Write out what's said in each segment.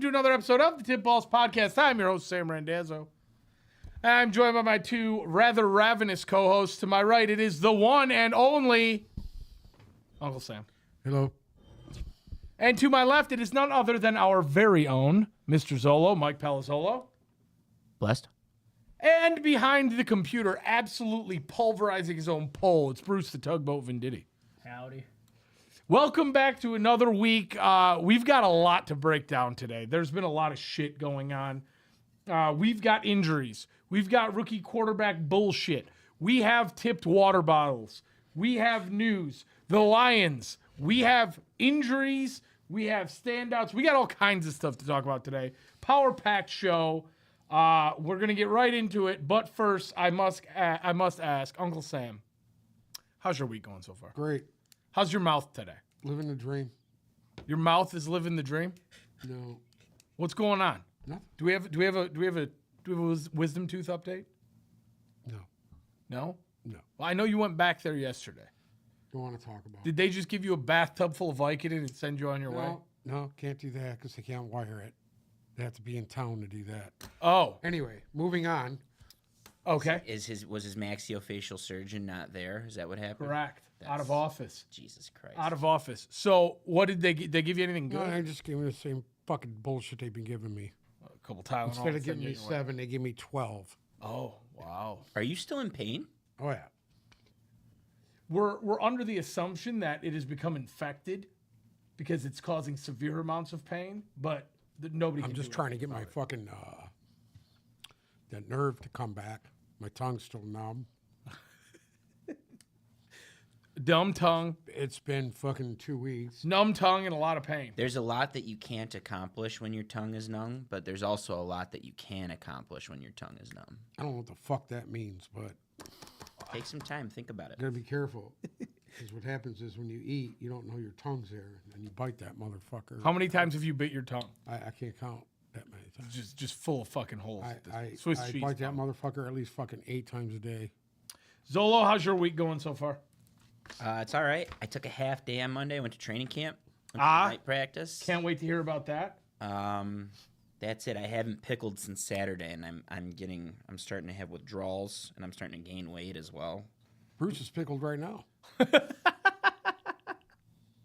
to another episode of the Tip Balls Podcast. I'm your host, Sam Randazzo. I'm joined by my two rather ravenous co-hosts. To my right, it is the one and only Uncle Sam. Hello. And to my left, it is none other than our very own Mr. Zolo, Mike Palazzolo. Blessed. And behind the computer, absolutely pulverizing his own poll, it's Bruce the Tugboat Venditti. Howdy. Welcome back to another week. We've got a lot to break down today. There's been a lot of shit going on. We've got injuries. We've got rookie quarterback bullshit. We have tipped water bottles. We have news. The Lions. We have injuries. We have standouts. We got all kinds of stuff to talk about today. Power-packed show. We're going to get right into it. But first, I must ask, Uncle Sam, how's your week going so far? Great. How's your mouth today? Living the dream. Your mouth is living the dream? No. What's going on? Nothing. Do we have a wisdom tooth update? No. No? No. Well, I know you went back there yesterday. Don't want to talk about it. Did they just give you a bathtub full of Vicodin and send you on your way? No, can't do that because they can't wire it. They have to be in town to do that. Oh, Anyway, moving on. okay. Was his maxillofacial surgeon not there? Is that what happened? Correct. Out of office. Jesus Christ. Out of office. So what did they give you anything good? No, they just gave me the same fucking bullshit they've been giving me. A couple Tylenol. Instead of send giving you me on your way. 7, they give me 12. Oh, wow. Are you still in pain? Oh, yeah. We're under the assumption that it has become infected because it's causing severe amounts of pain, but nobody can I'm just do trying to anything get my about fucking, that nerve to come back. My tongue's still numb. it. Dumb tongue, It's been fucking 2 weeks. numb tongue, and a lot of pain. There's a lot that you can't accomplish when your tongue is numb, but there's also a lot that you can accomplish when your tongue is numb. I don't know what the fuck that means, but Take some time, think about it. gotta be careful. Because what happens is when you eat, you don't know your tongue's there, and you bite that motherfucker. How many times have you bit your tongue? I can't count that many times. Just full of fucking holes. I Swiss cheese. bite that tongue. motherfucker at least fucking 8 times a day. Zolo, how's your week going so far? It's all right. I took a half day on Monday. Went to training camp. Went to night practice. Can't wait to hear about that. That's it. I haven't pickled since Saturday, and I'm starting to have withdrawals, and I'm starting to gain weight as well. Bruce is pickled right now.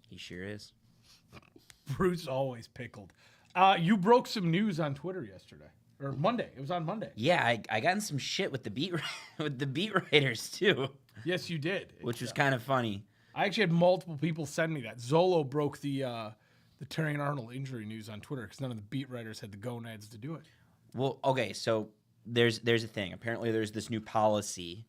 He sure is. Bruce always pickled. You broke some news on Twitter yesterday or Monday. It was on Monday. Yeah, I got in some shit with the beat writers too, Yes, you did. which was kind of funny. I actually had multiple people send me that. Zolo broke the Terry and Arnold injury news on Twitter because none of the beat writers had the gonads to do it. Well, okay, so there's a thing. Apparently, there's this new policy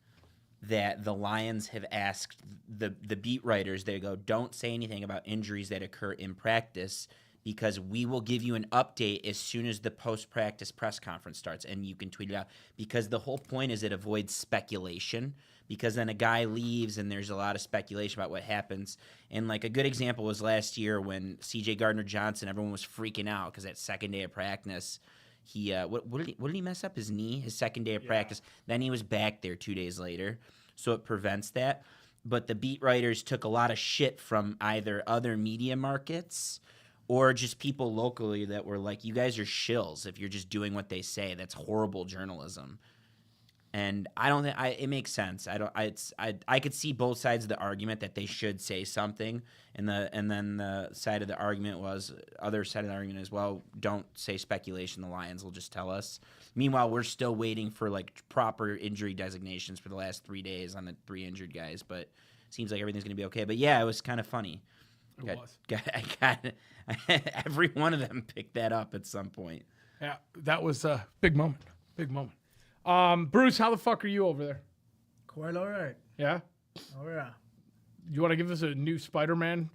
that the Lions have asked the beat writers. They go, don't say anything about injuries that occur in practice because we will give you an update as soon as the post-practice press conference starts, and you can tweet it out. Because the whole point is it avoids speculation, because then a guy leaves and there's a lot of speculation about what happens. And like a good example was last year when C.J. Gardner-Johnson, everyone was freaking out because that second day of practice, he what did he mess up? His knee, his second day of practice. Then he was back there 2 days later, so it prevents that. But the beat writers took a lot of shit from either other media markets or just people locally that were like, you guys are shills if you're just doing what they say. That's horrible journalism. And I don't think it makes sense. I could see both sides of the argument that they should say something, and then the side of the argument was other side of the argument is, well, don't say speculation. The Lions will just tell us. Meanwhile, we're still waiting for like proper injury designations for the last 3 days on the 3 injured guys, but it seems like everything's gonna be okay. But yeah, it was kind of funny. I got every one of them picked that up at some point. Yeah, that was a big moment. Big moment. Bruce, how the fuck are you over there? Quite all right. Yeah? Oh, yeah. You want to give us a new Spider-Man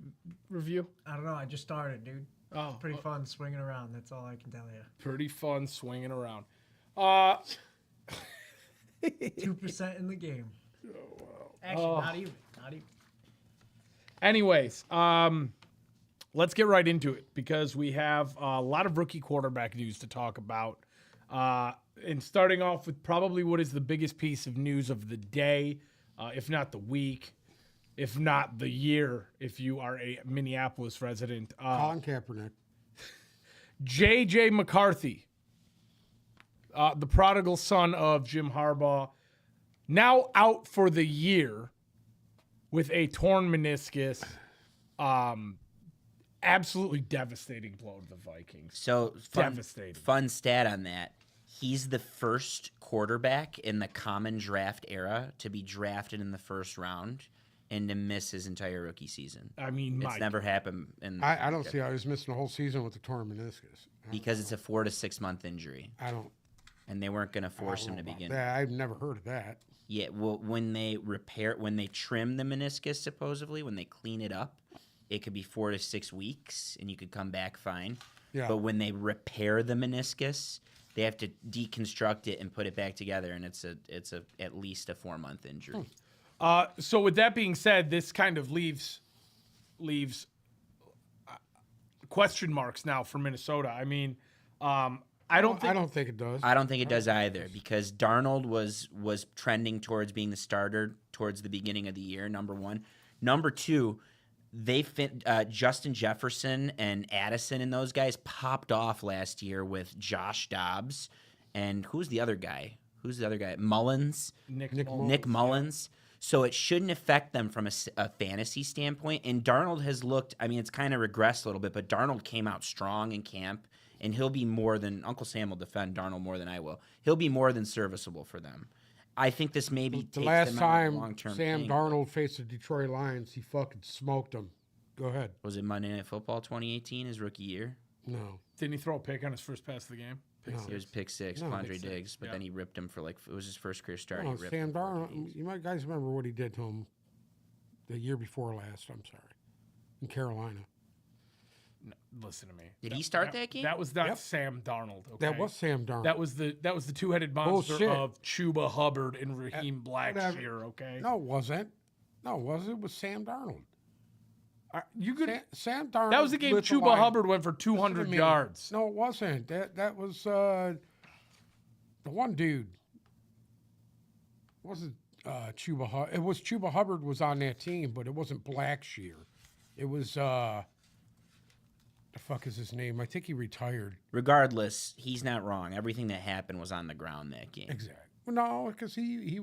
review? I don't know. I just started, dude. Oh, It's pretty fun swinging around. That's all I can tell you. pretty fun swinging around. 2% in the game. Oh, wow. Actually, not even. Not even. Anyways, let's get right into it because we have a lot of rookie quarterback news to talk about. And starting off with probably what is the biggest piece of news of the day, if not the week, if not the year, if you are a Minneapolis resident. Colin Kaepernick. J.J. McCarthy, the prodigal son of Jim Harbaugh, now out for the year with a torn meniscus. Absolutely devastating blow to the Vikings. So Devastating. Fun stat on that. He's the first quarterback in the common draft era to be drafted in the first round and to miss his entire rookie season. I mean, It's never happened. I don't see how he's missing the whole season with the torn meniscus. Because it's a 4 to 6 month injury, I don't. and they weren't going to force him to know about begin. that. I've never heard of that. Yeah, well, when they trim the meniscus, supposedly, when they clean it up, it could be 4 to 6 weeks, and you could come back fine. Yeah. But when they repair the meniscus, they have to deconstruct it and put it back together, and it's at least a 4-month injury. So with that being said, this kind of leaves question marks now for Minnesota. I mean, I don't think it does. I don't think it does either, because Darnold was trending towards being the starter towards the beginning of the year, number one. Number two, Justin Jefferson and Addison and those guys popped off last year with Josh Dobbs. And who's the other guy? Mullins? Nick Mullins. So it shouldn't affect them from a fantasy standpoint. And Darnold has looked, I mean, it's kind of regressed a little bit, but Darnold came out strong in camp, and he'll be more than, Uncle Sam will defend Darnold more than I will. He'll be more than serviceable for them. I think this maybe The takes last them out of time the long-term Sam thing. Darnold faced the Detroit Lions, he fucking smoked them. Go ahead. Was it Monday Night Football 2018, his rookie year? No. Didn't he throw a pick on his first pass of the game? It was pick six, No, Quandre pick six. Diggs, but Yeah. then he ripped him for it was his first career start. No, he ripped Sam him for Darnold. 14 games. You might guys remember what he did to him the year before last. I'm sorry, in Carolina. No, listen to me. Did he start that game? That was not Yep. Sam Darnold. Okay? That was Sam Darnold. That was the two-headed monster Bullshit. of Chuba Hubbard and Raheem whatever. Blackshear. Okay. No, it wasn't. No, it wasn't. It was Sam Darnold. You could. Sam Darnold. That was the game lit Chuba line. Hubbard went for Listen 200 to me. yards. No, it wasn't. That was the one dude. It wasn't Chuba Hubbard. It was Chuba Hubbard was on that team, but it wasn't Blackshear. It was the fuck is his name? I think he retired. Regardless, he's not wrong. Everything that happened was on the ground that game. Exactly. No, because he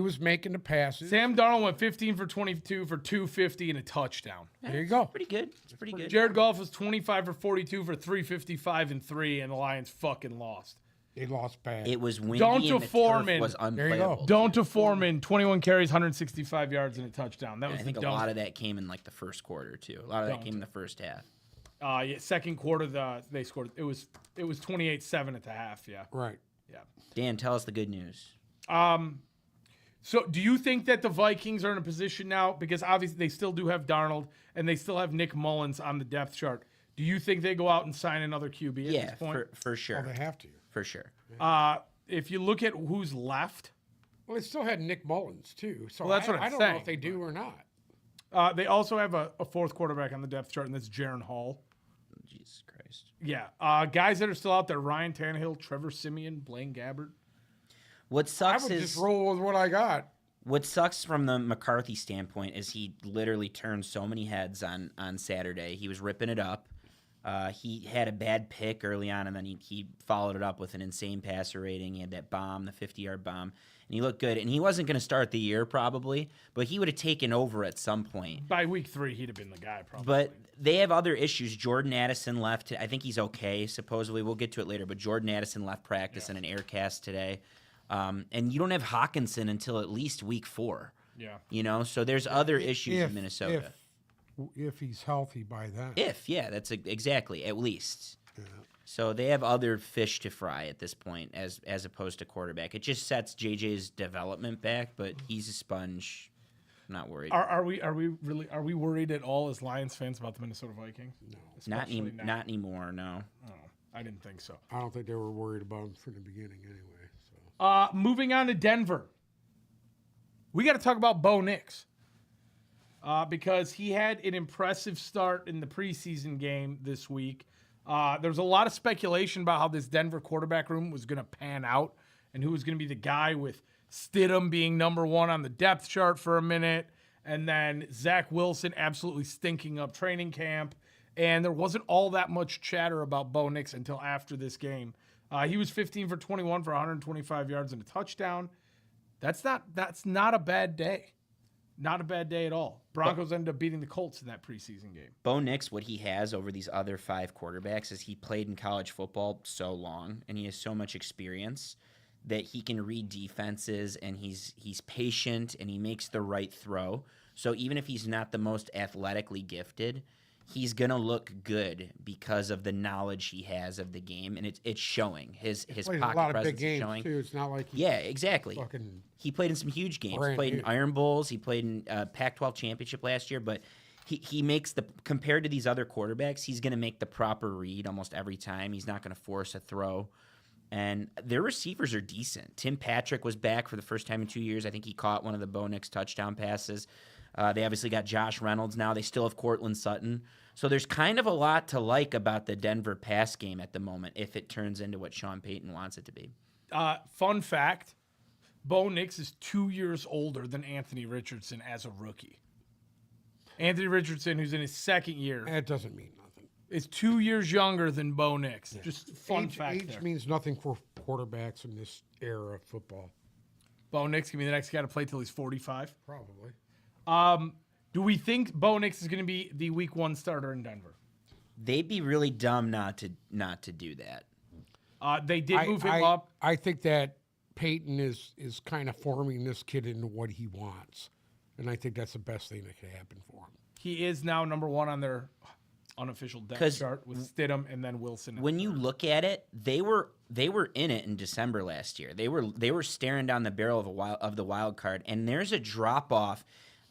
was making the passes. Sam Darnold went 15 for 22 for 250 and a touchdown. There you go. Pretty good. It's pretty good. Jared Goff was 25 for 42 for 355 and 3, and the Lions fucking lost. They lost bad. It was windy Donta and the Foreman. turf was There you go. unplayable. Donta Foreman, 21 carries, 165 yards and a touchdown. That was I think the a lot of that came in like the first quarter too. A lot of that came in the first half. second quarter they scored. It was 28-7 at the half. Yeah. Right. Yeah. Dan, tell us the good news. So do you think that the Vikings are in a position now, because obviously they still do have Darnold and they still have Nick Mullins on the depth chart? Do you think they go out and sign another QB at Yeah, this point? for sure. Well, they have to. For sure. If you look at who's left, Well, they still had Nick Mullins too. So Well, that's what I I'm don't know saying, if they do or not. they also have a fourth quarterback on the depth chart, and that's Jaron Hall. Jesus Christ. Yeah. Guys that are still out there: Ryan Tannehill, Trevor Siemian, Blaine Gabbert. What I sucks would is just roll with what I got. what sucks from the McCarthy standpoint is he literally turned so many heads on Saturday. He was ripping it up. He had a bad pick early on, and then he followed it up with an insane passer rating. He had that bomb, the 50-yard bomb, and he looked good. And he wasn't going to start the year probably, but he would have taken over at some point. By week 3, he'd have been the guy probably. But they have other issues. Jordan Addison left. I think he's okay, supposedly. We'll get to it later, but Jordan Addison left practice in an air cast today. And you don't have Hawkinson until at least week 4. Yeah. You know, so there's other issues in Minnesota. If he's healthy by then. That's exactly, at least. Yeah. So they have other fish to fry at this point as opposed to quarterback. It just sets JJ's development back, but he's a sponge. I'm not worried. Are we worried at all as Lions fans about the Minnesota Vikings? No. Not anymore, no. Oh, I didn't think so. I don't think they were worried about him from the beginning anyway. So. Moving on to Denver. We got to talk about Bo Nix. Because he had an impressive start in the preseason game this week. There was a lot of speculation about how this Denver quarterback room was going to pan out and who was going to be the guy, with Stidham being number 1 on the depth chart for a minute, and then Zach Wilson absolutely stinking up training camp, And there wasn't all that much chatter about Bo Nix until after this game. He was 15 for 21 for 125 yards and a touchdown. That's not a bad day. Not a bad day at all. Broncos ended up beating the Colts in that preseason game. Bo Nix, what he has over these other 5 quarterbacks is he played in college football so long, and he has so much experience that he can read defenses, and he's patient, and he makes the right throw. So even if he's not the most athletically gifted, he's going to look good because of the knowledge he has of the game, and it's showing. His Played pocket a lot of presence big games is showing. too. It's not like he Yeah, exactly. fucking He played in some huge games. Brand Played in new. Iron Bowls. He played in Pac-12 championship last year. But he makes compared to these other quarterbacks, he's going to make the proper read almost every time. He's not going to force a throw. And their receivers are decent. Tim Patrick was back for the first time in 2 years. I think he caught one of the Bo Nix touchdown passes. They obviously got Josh Reynolds now. They still have Cortland Sutton. So there's kind of a lot to like about the Denver pass game at the moment if it turns into what Sean Payton wants it to be. Fun fact, Bo Nix is 2 years older than Anthony Richardson as a rookie. Anthony Richardson, who's in his second year, That doesn't mean nothing. is 2 years younger than Bo Nix. Just fun fact Age there. means nothing for quarterbacks in this era of football. Bo Nix can be the next guy to play till he's 45. Probably. Do we think Bo Nix is going to be the week 1 starter in Denver? They'd be really dumb not to do that. They did move him up. I think that Peyton is kind of forming this kid into what he wants. And I think that's the best thing that could happen for him. He is now number 1 on their unofficial depth 'Cause chart with Stidham and then Wilson. When you look at it, they were in it in December last year. They were staring down the barrel of the wild card, and there's a drop off.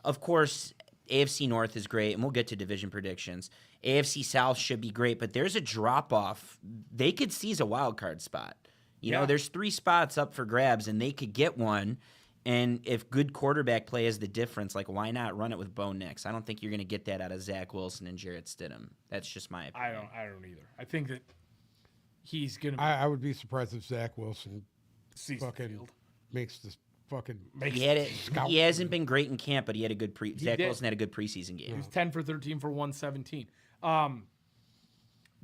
Of course, AFC North is great, and we'll get to division predictions. AFC South should be great, but there's a drop off. They could seize a wild card spot. You know, there's 3 spots up for grabs, and they could get one. And if good quarterback play is the difference, like why not run it with Bo Nix? I don't think you're going to get that out of Zach Wilson and Jarrett Stidham. That's just my opinion. I don't either. I think that he's going to I would be surprised if Zach Wilson seize the fucking field. makes this fucking. He had it. He hasn't been great in camp, but he had a good Zach did. Wilson had a good preseason game. He was 10 for 13 for 117.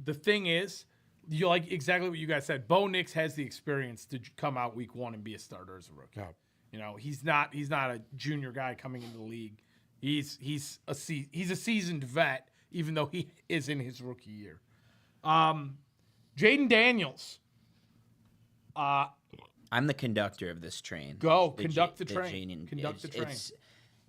The thing is, you like exactly what you guys said. Bo Nix has the experience to come out week 1 and be a starter as a rookie. Yeah. You know, he's not a junior guy coming into the league. He's a seasoned vet, even though he is in his rookie year. Jaden Daniels. I'm the conductor of this train. Conduct the train. Conduct the train.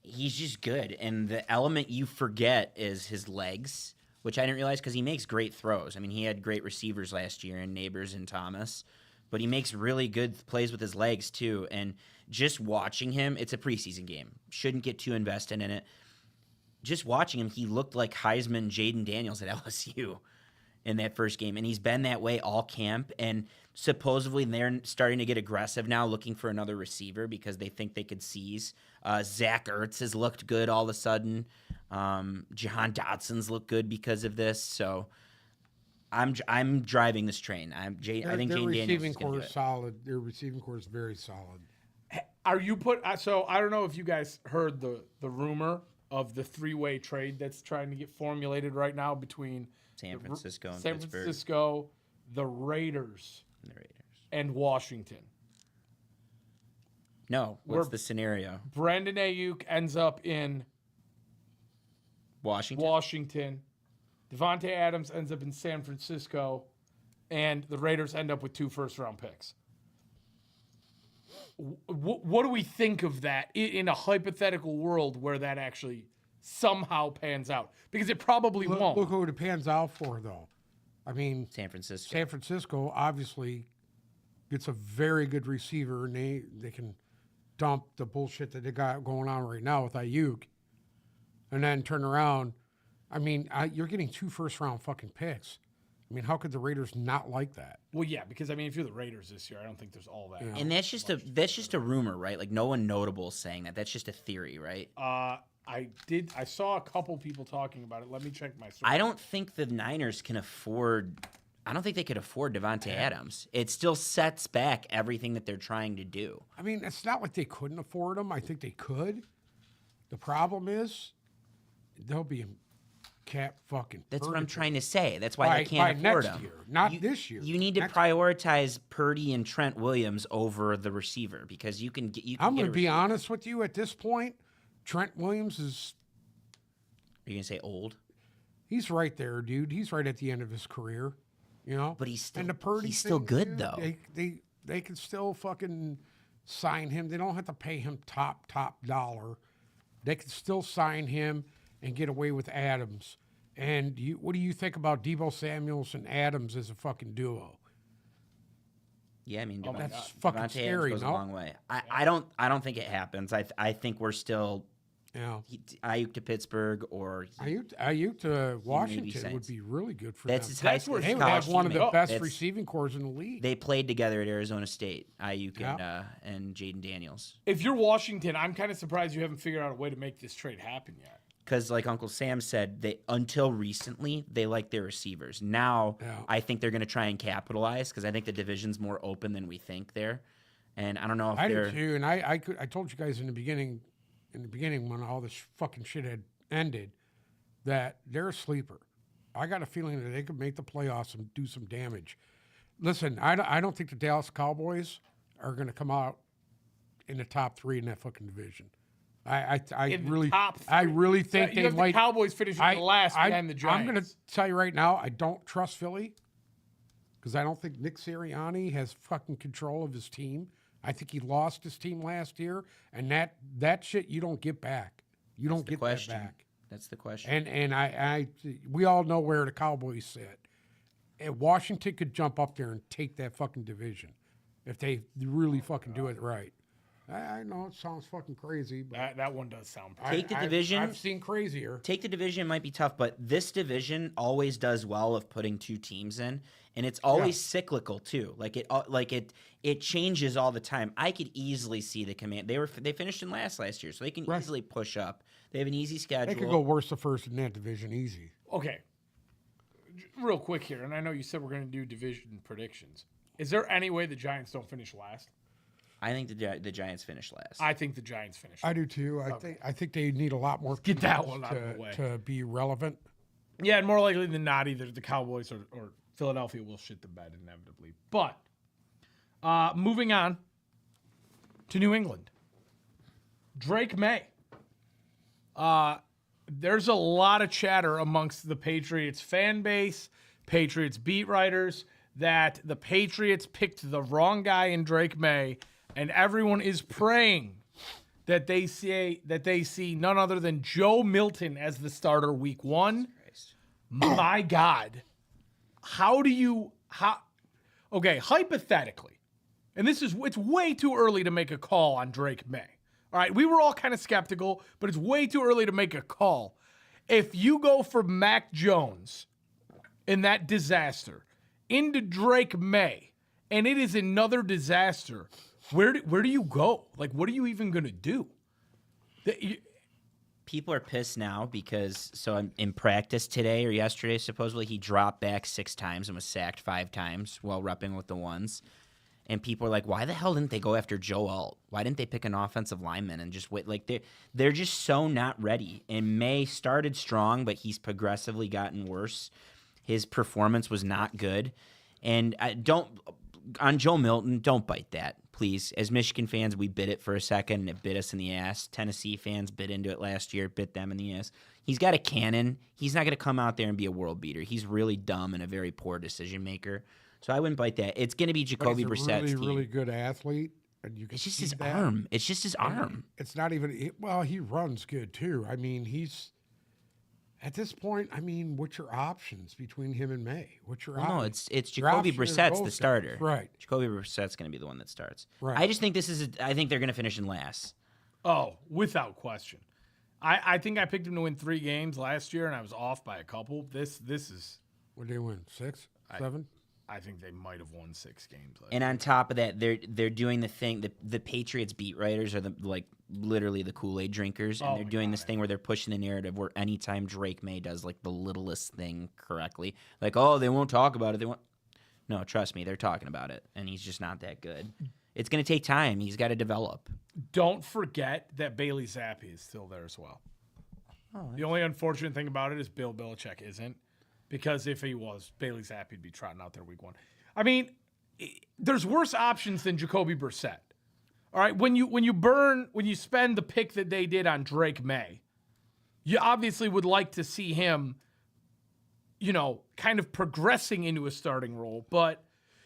He's just good, and the element you forget is his legs, which I didn't realize because he makes great throws. I mean, he had great receivers last year in Neighbors and Thomas, but he makes really good plays with his legs too. And just watching him, it's a preseason game. Shouldn't get too invested in it. Just watching him, he looked like Heisman Jaden Daniels at LSU in that first game, and he's been that way all camp. And supposedly they're starting to get aggressive now, looking for another receiver because they think they could seize. Zach Ertz has looked good all of a sudden. Jahan Dotson's looked good because of this. So I'm driving this train. I think Their Jaden Daniels receiving is going core to is solid. Their receiving core is very solid. Are you so I don't know if you guys heard the rumor of the 3-way trade that's trying to get formulated right now between San Francisco and San Pittsburgh. Francisco, the Raiders, and Washington. No, what's the scenario? Brandon Ayiuk ends up in Washington. Devontae Adams ends up in San Francisco, and the Raiders end up with 2 first-round picks. What do we think of that in a hypothetical world where that actually somehow pans out? Because it probably won't. Look who it pans out for, though. I mean, San Francisco. San Francisco obviously gets a very good receiver, and they can dump the bullshit that they got going on right now with Aiyuk, and then turn around. I mean, you're getting 2 first-round fucking picks. I mean, how could the Raiders not like that? Well, yeah, because I mean, if you're the Raiders this year, I don't think there's all that. And that's just a rumor, right? Like no one notable is saying that. That's just a theory, right? I saw a couple people talking about it. Let me check my source. I don't think the Niners can afford. I don't think they could afford Devontae Adams. It still sets back everything that they're trying to do. I mean, it's not like they couldn't afford him. I think they could. The problem is they'll be cap fucking. That's what I'm purgatory. trying to say. That's why they can't by afford next him. year, not this year. You need to Next- prioritize Purdy and Trent Williams over the receiver because you can get. I'm going to be honest with you. At this point, Trent Williams is. Are you gonna say old? He's right there, dude. He's right at the end of his career. You know, But he's still- and the Purdy he's still thing, good, dude, though. They can still fucking sign him. They don't have to pay him top dollar. They can still sign him and get away with Adams. And what do you think about Deebo Samuels and Adams as a fucking duo? Yeah, I mean, that's fucking Devontae scary, Adams goes no? a long way. I don't think it happens. I think we're still Yeah. Ayuk to Pittsburgh or Ayuk to Washington would Saints. be really good for That's them. his high That's where school They would college have one of the teammate. best That's- receiving cores in the league. They played together at Arizona State, Ayuk Yeah. and Jaden Daniels. If you're Washington, I'm kind of surprised you haven't figured out a way to make this trade happen yet. Because, like Uncle Sam said, they until recently they like their receivers. Now, Yeah. I think they're going to try and capitalize because I think the division's more open than we think there. And I don't know if I they're do too, and I told you guys in the beginning when all this fucking shit had ended, that they're a sleeper. I got a feeling that they could make the playoffs and do some damage. Listen, I don't think the Dallas Cowboys are going to come out in the top 3 in that fucking division. I In the really top I three. really think You they have might. the Cowboys finishing the last behind the Giants. I'm going to tell you right now, I don't trust Philly because I don't think Nick Sirianni has fucking control of his team. I think he lost his team last year, and that shit you don't get back. You don't get that back. That's the question. And we all know where the Cowboys sit. And Washington could jump up there and take that fucking division if they really fucking do it right. I know it sounds fucking crazy, but That one does sound. Take the division. I've seen crazier. Take the division might be tough, but this division always does well of putting 2 teams in, and it's always cyclical too. It changes all the time. I could easily see the Command. They finished in last year, so they can easily push up. They have an easy schedule. They could go worse the first in that division easy. Okay. Real quick here, and I know you said we're going to do division predictions. Is there any way the Giants don't finish last? I think the Giants finish last. I think the Giants finish. I do too. I think they need a lot more get that pieces one out of the way. to be relevant. Yeah, and more likely than not, either the Cowboys or Philadelphia will shit the bed inevitably. But moving on to New England. Drake May. There's a lot of chatter amongst the Patriots fan base, Patriots beat writers, that the Patriots picked the wrong guy in Drake May, and everyone is praying that they see none other than Joe Milton as the starter week 1. My God. Okay, hypothetically, and it's way too early to make a call on Drake May. All right, we were all kind of skeptical, but it's way too early to make a call. If you go for Mac Jones in that disaster into Drake May, and it is another disaster, where do you go? Like, what are you even going to do? People are pissed now because in practice today or yesterday, supposedly he dropped back 6 times and was sacked 5 times while repping with the ones. And people are like, why the hell didn't they go after Joe Alt? Why didn't they pick an offensive lineman and just wait? Like they're just so not ready. And May started strong, but he's progressively gotten worse. His performance was not good. And on Joe Milton, don't bite that, please. As Michigan fans, we bit it for a second and it bit us in the ass. Tennessee fans bit into it last year, bit them in the ass. He's got a cannon. He's not going to come out there and be a world beater. He's really dumb and a very poor decision maker. So I wouldn't bite that. It's going to be Jacoby Brissett's He's a team. really good athlete. And you can It's just see his that. arm. It's just his arm. It's not even, well, he runs good too. I mean, at this point, what's your options between him and May? What's your No, options? it's Your Jacoby option is Brissett's both the guys. starter. Right. Jacoby Brissett's going to be the one that starts. Right. I just think I think they're going to finish in last. Oh, without question. I think I picked him to win 3 games last year, and I was off by a couple. This is. What did they win? 6? 7? I think they might have won 6 games. And on top of that, they're doing the thing. The Patriots beat writers are literally the Kool-Aid drinkers, and they're doing this thing where they're pushing the narrative where anytime Drake May does like the littlest thing correctly, like, oh, they won't talk about it. No, trust me, they're talking about it, and he's just not that good. It's going to take time. He's got to develop. Don't forget that Bailey Zappi is still there as well. The only unfortunate thing about it is Bill Belichick isn't, because if he was, Bailey Zappi would be trotting out there week 1. I mean, there's worse options than Jacoby Brissett. All right, when you spend the pick that they did on Drake May, you obviously would like to see him, kind of progressing into a starting role. But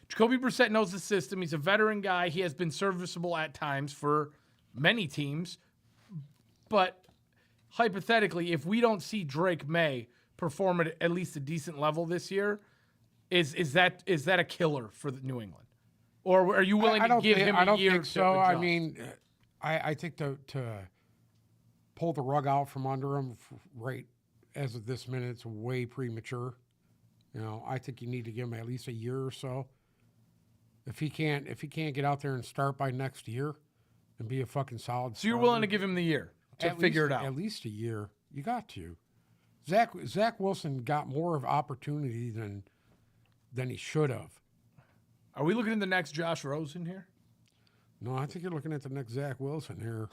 Jacoby Brissett knows the system. He's a veteran guy. He has been serviceable at times for many teams. But hypothetically, if we don't see Drake May perform at least a decent level this year, is that a killer for New England? Or are you willing to give him a year? I don't think to so. I adjust? mean, I think to pull the rug out from under him right as of this minute, it's way premature. I think you need to give him at least a year or so. If he can't get out there and start by next year and be a fucking solid So you're willing to give him the year to figure it out? At least a year. You got to. Zach Wilson got more of opportunity than he should have. Are we looking at the next Josh Rosen here? No, I think you're looking at the next Zach Wilson here.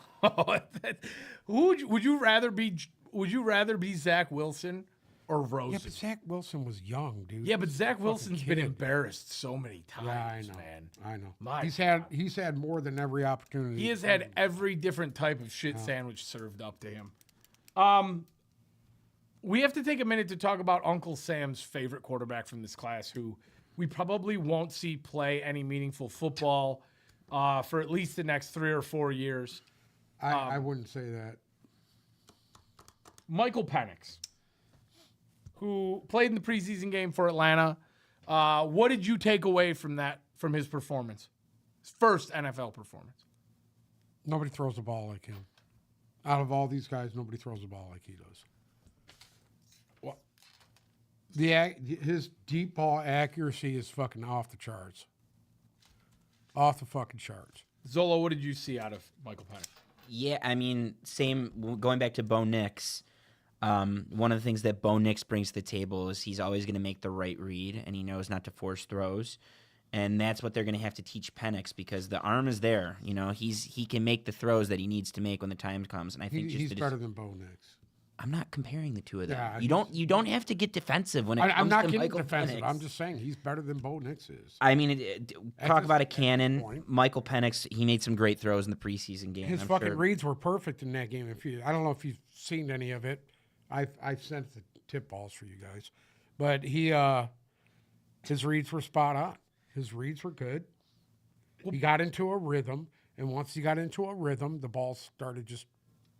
Would you rather be Zach Wilson or Rosen? Yeah, but Zach Wilson was young, dude. Yeah, but He's a Zach fucking Wilson's been kid. embarrassed so many times, Yeah, I know. man. I know. My He's had more than every opportunity. He has had every different type of shit sandwich served up to him. We have to take a minute to talk about Uncle Sam's favorite quarterback from this class, who we probably won't see play any meaningful football for at least the next 3 or 4 years. I wouldn't say that. Michael Penix, who played in the preseason game for Atlanta. What did you take away from his performance? His first NFL performance. Nobody throws the ball like him. Out of all these guys, nobody throws the ball like he does. What? His deep ball accuracy is fucking off the charts. Off the fucking charts. Zolo, what did you see out of Michael Penix? Yeah, I mean, same. Going back to Bo Nix, one of the things that Bo Nix brings to the table is he's always going to make the right read, and he knows not to force throws. And that's what they're going to have to teach Penix, because the arm is there. He can make the throws that he needs to make when the time comes. And I think He's better than Bo Nix. I'm not comparing the two of them. Yeah, you don't have to get defensive when it comes I'm not to getting Michael defensive. Penix. I'm just saying he's better than Bo Nix is. I mean, talk just- about a that's the cannon. point. Michael Penix, he made some great throws in the preseason game. His I'm fucking sure. reads were perfect in that game. I don't know if you've seen any of it. I've sent the tip balls for you guys, but his reads were spot on. His reads were good. He got into a rhythm, and once he got into a rhythm, the ball started just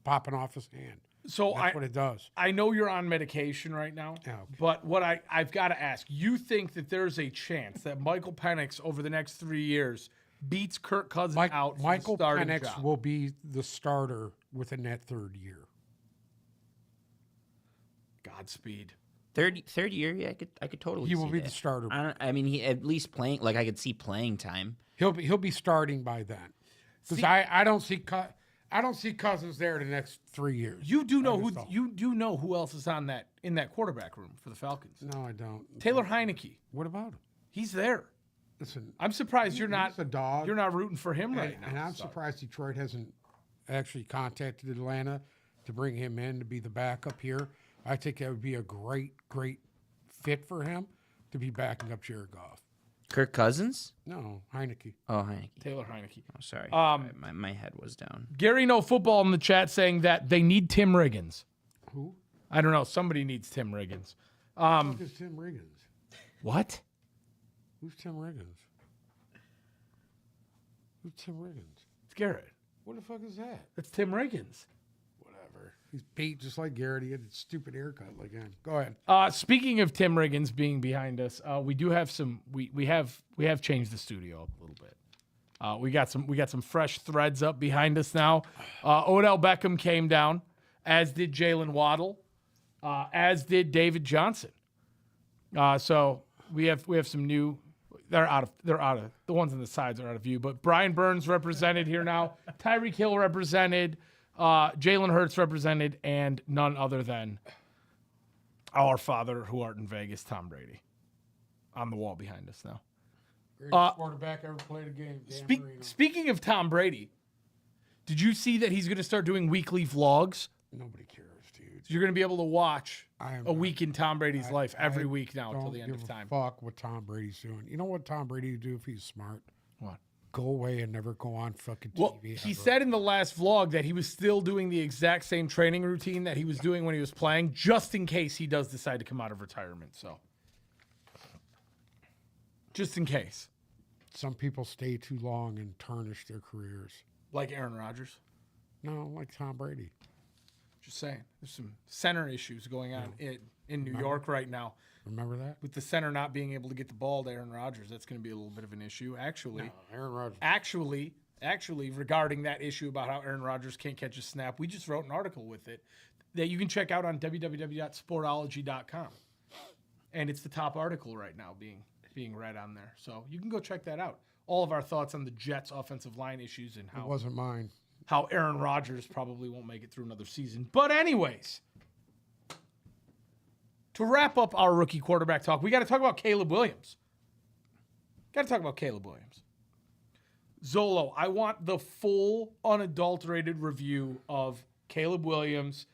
popping off his hand. So That's what it does. I know you're on medication right now, Yeah, okay. but what I've got to ask, you think that there's a chance that Michael Penix over the next 3 years beats Kirk Cousins out for Michael the starting Penix job? will be the starter within that third year. Godspeed. Third year, yeah, I could totally. He will see be that. the starter. I mean, he at least playing. Like, I could see playing time. He'll be starting by then. Because I don't see Cousins there the next 3 years. You do know don't. who else is in that quarterback room for the Falcons? No, I don't. Taylor Heineke. What about him? He's there. Listen, I'm surprised you're not he's a dog. You're not rooting for him right now. And I'm So- surprised Detroit hasn't actually contacted Atlanta to bring him in to be the backup here. I think that would be a great fit for him to be backing up Jared Goff. Kirk Cousins? No, Heineke. Oh, Heineke. Taylor Heineke. Oh, sorry. My head was down. Gary No Football in the chat saying that they need Tim Riggins. Who? I don't know. Somebody needs Tim Riggins. Who is Tim Riggins? What? Who's Tim Riggins? Who's Tim Riggins? It's Garrett. What the fuck is that? That's Tim Riggins. Whatever. He's beat just like Garrett. He had a stupid haircut like him. Go ahead. Speaking of Tim Riggins being behind us, we do have some. We have changed the studio up a little bit. We got some fresh threads up behind us now. Odell Beckham came down, as did Jalen Waddle, as did David Johnson. So we have some new. They're out of the ones on the sides are out of view. But Brian Burns represented here now. Tyreek Hill represented. Jalen Hurts represented, and none other than our father who art in Vegas, Tom Brady, on the wall behind us now. Greatest quarterback ever played a game. Dan Marino. Speaking of Tom Brady, did you see that he's going to start doing weekly vlogs? Nobody cares, dude. So you're going to be able to watch I am- a week in Tom Brady's life every I week now until don't the end give of time. a fuck what Tom Brady's doing. You know what Tom Brady would do if he's smart? What? Go away and never go on fucking TV. Well, he ever. said in the last vlog that he was still doing the exact same training routine that he was doing when he was playing, just in case he does decide to come out of retirement. So, just in case. Some people stay too long and tarnish their careers. Like Aaron Rodgers. No, like Tom Brady. Just saying. There's some center issues going on in New York right now. Remember that? With the center not being able to get the ball to Aaron Rodgers, that's going to be a little bit of an issue. Actually, Aaron Rodgers. Actually, regarding that issue about how Aaron Rodgers can't catch a snap, we just wrote an article with it that you can check out on www.sportology.com. And it's the top article right now being read on there. So you can go check that out. All of our thoughts on the Jets' offensive line issues and It wasn't mine. how Aaron Rodgers probably won't make it through another season. But anyways, to wrap up our rookie quarterback talk, we got to talk about Caleb Williams. Zolo, I want the full, unadulterated review of Caleb Williams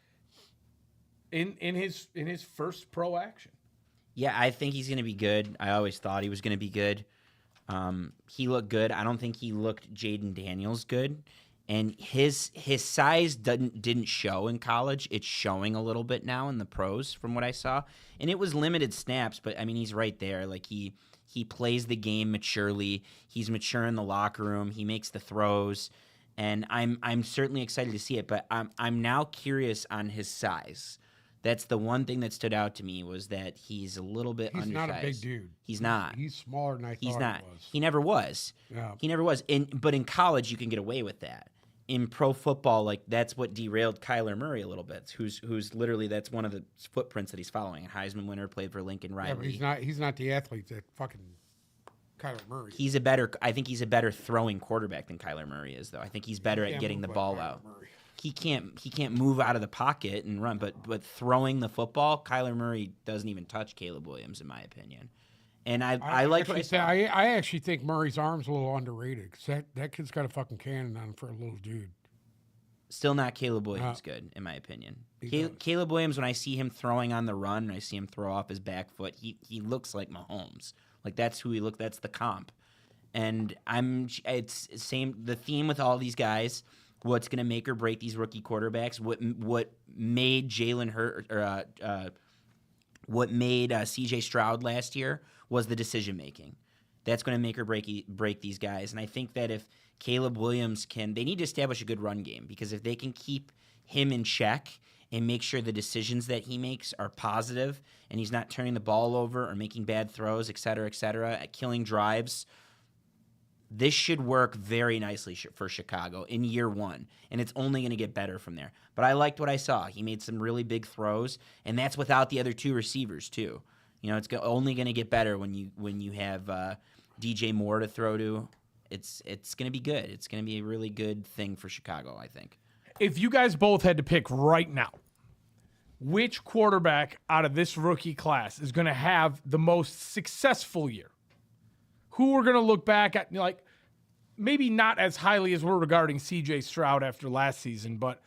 in his first pro action. Yeah, I think he's going to be good. I always thought he was going to be good. He looked good. I don't think he looked Jaden Daniels good. And his size didn't show in college. It's showing a little bit now in the pros from what I saw. And it was limited snaps, but I mean he's right there. Like he plays the game maturely. He's mature in the locker room. He makes the throws. And I'm certainly excited to see it, but I'm now curious on his size. That's the one thing that stood out to me was that he's a little bit He's undersized. not a big dude. He's not. He's smaller than I He's thought not. he was. He never was. Yeah. He never was. But in college, you can get away with that. In pro football, like that's what derailed Kyler Murray a little bit. Who's literally that's one of the footprints that he's following. A Heisman winner, played for Lincoln Yeah, but Riley. he's not the athlete that fucking Kyler Murray. I think he's a better throwing quarterback than Kyler Murray is, though. I think he's better at Can't getting the move like ball Kyler out. Murray. He can't move out of the pocket and run, but throwing the football, Kyler Murray doesn't even touch Caleb Williams, in my opinion. And I like what I saw. I actually think Murray's arm's a little underrated because that kid's got a fucking cannon on him for a little dude. Still not Caleb Williams good, in my opinion. Caleb Williams, when I see him throwing on the run, and I see him throw off his back foot, he looks like Mahomes. Like that's who he look. That's the comp. And it's same the theme with all these guys. What's going to make or break these rookie quarterbacks? What made Jalen Hurt or what made C.J. Stroud last year was the decision making. That's going to make or break these guys. And I think that if Caleb Williams they need to establish a good run game, because if they can keep him in check and make sure the decisions that he makes are positive and he's not turning the ball over or making bad throws, et cetera, killing drives, this should work very nicely for Chicago in year one, and it's only going to get better from there. But I liked what I saw. He made some really big throws, and that's without the other two receivers too. You know, it's only going to get better when you have DJ Moore to throw to. It's going to be good. It's going to be a really good thing for Chicago, I think. If you guys both had to pick right now, which quarterback out of this rookie class is going to have the most successful year? Who we're going to look back at, like, maybe not as highly as we're regarding C.J. Stroud after last season, but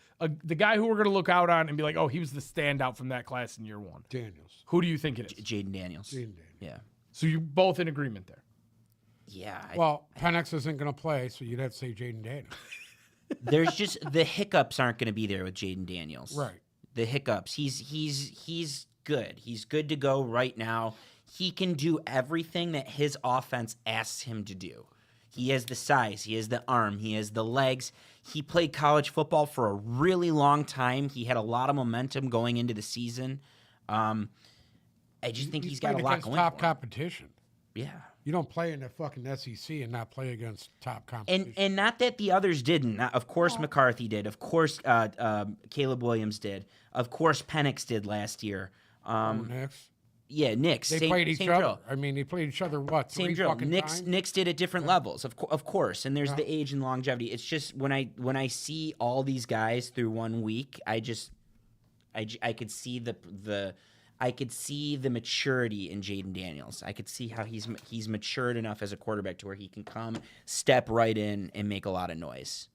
the guy who we're going to look out on and be like, oh, he was the standout from that class in year one. Daniels. Who do you think it is? Jaden Daniels. Jaden Daniels. Yeah. So you're both in agreement there. Yeah. Well, Penix isn't going to play, so you'd have to say Jaden Daniels. There's just the hiccups aren't going to be there with Jaden Daniels. Right. The hiccups. He's good. He's good to go right now. He can do everything that his offense asks him to do. He has the size. He has the arm. He has the legs. He played college football for a really long time. He had a lot of momentum going into the season. I just think he's got a lot going top for him. competition. Yeah. You don't play in the fucking SEC and not play against top competition. And not that the others didn't. Of course, McCarthy did. Of course, Caleb Williams did. Of course, Penix did last year. Next. Yeah, Knicks. They same, played each same other. drill. I mean, they played each other, what, Same three drill. fucking Knicks times? did at different levels, of course. And there's the age and longevity. It's just when I see all these guys through 1 week, I could see I could see the maturity in Jaden Daniels. I could see how he's matured enough as a quarterback to where he can come, step right in, and make a lot of noise.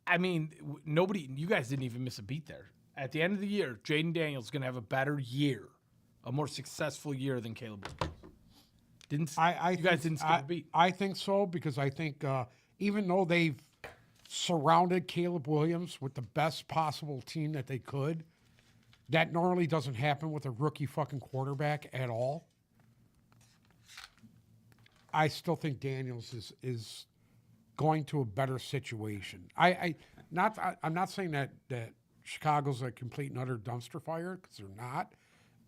I mean, nobody, you guys didn't even miss a beat there. At the end of the year, Jaden Daniels is going to have a better year, a more successful year than Caleb Williams. You guys didn't skip a beat. I think so because I think even though they've surrounded Caleb Williams with the best possible team that they could, that normally doesn't happen with a rookie fucking quarterback at all. I still think Daniels is going to a better situation. I'm not saying that Chicago's a complete and utter dumpster fire because they're not.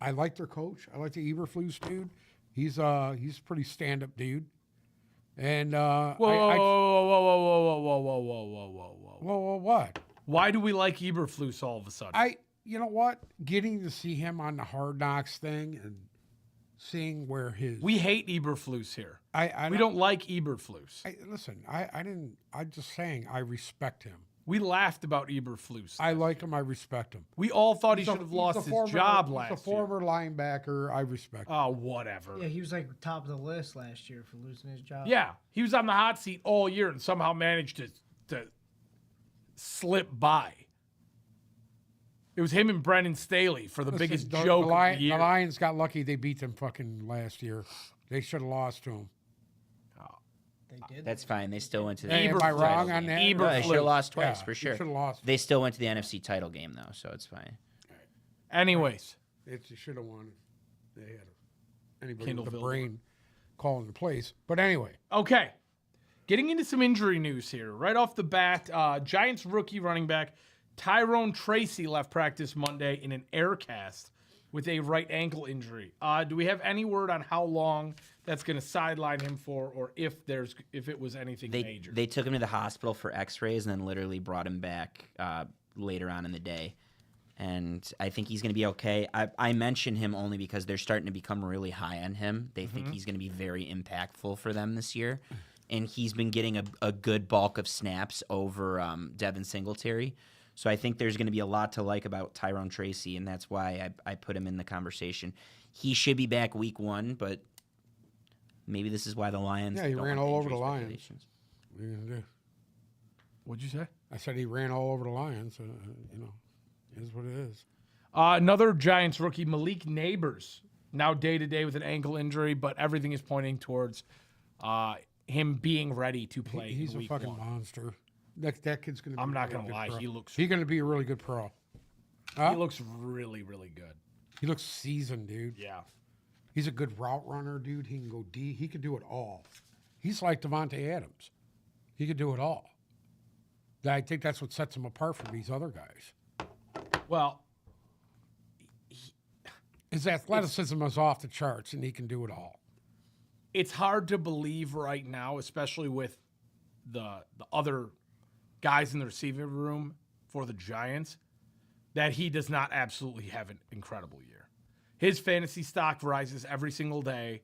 I like their coach. I like the Eberflus dude. He's a pretty stand up dude. And Whoa, what? Why do we like Eberflus all of a sudden? You know what? Getting to see him on the Hard Knocks thing and seeing where we hate Eberflus here. we don't like Eberflus. Listen, I'm just saying I respect him. We laughed about Eberflus. I like him. I respect him. We all thought he should have lost his job last year. He's a former linebacker. I respect him. Oh, whatever. Yeah, he was like top of the list last year for losing his job. Yeah, he was on the hot seat all year and somehow managed to slip by. It was him and Brandon Staley for the biggest joke of the year. The Lions got lucky they beat them fucking last year. They should have lost to him. They did. That's fine. They still went to the Am I wrong on that? No, they should have lost twice Yeah, for sure. should have lost. They still went to the NFC title game though, so it's fine. Anyways, They should have won. They had anybody Kendall with a Vildor. brain calling the plays. But anyway, okay. Getting into some injury news here. Right off the bat, Giants rookie running back Tyrone Tracy left practice Monday in an air cast with a right ankle injury. Do we have any word on how long that's going to sideline him for, or if it was anything major? They took him to the hospital for X-rays and then literally brought him back later on in the day. And I think he's going to be okay. I mention him only because they're starting to become really high on him. They think he's going to be very impactful for them this year. And he's been getting a good bulk of snaps over Devin Singletary. So I think there's going to be a lot to like about Tyrone Tracy, and that's why I put him in the conversation. He should be back week 1, but maybe this is why the Lions. yeah, he don't ran want all over the injury Lions. speculations. What are you gonna do? What'd you say? I said he ran all over the Lions. It is what it is. Another Giants rookie, Malik Neighbors, now day-to-day with an ankle injury, but everything is pointing towards him being ready to play. He's in a week fucking 1. monster. That kid's gonna. I'm be not a really gonna good lie, pro. he's going to be a really good pro. He looks really, really good. He looks seasoned, dude. Yeah. He's a good route runner, dude. He can go deep. He can do it all. He's like Devontae Adams. He can do it all. I think that's what sets him apart from these other guys. Well, His athleticism is off the charts, and he can do it all. it's hard to believe right now, especially with the other guys in the receiving room for the Giants, that he does not absolutely have an incredible year. His fantasy stock rises every single day.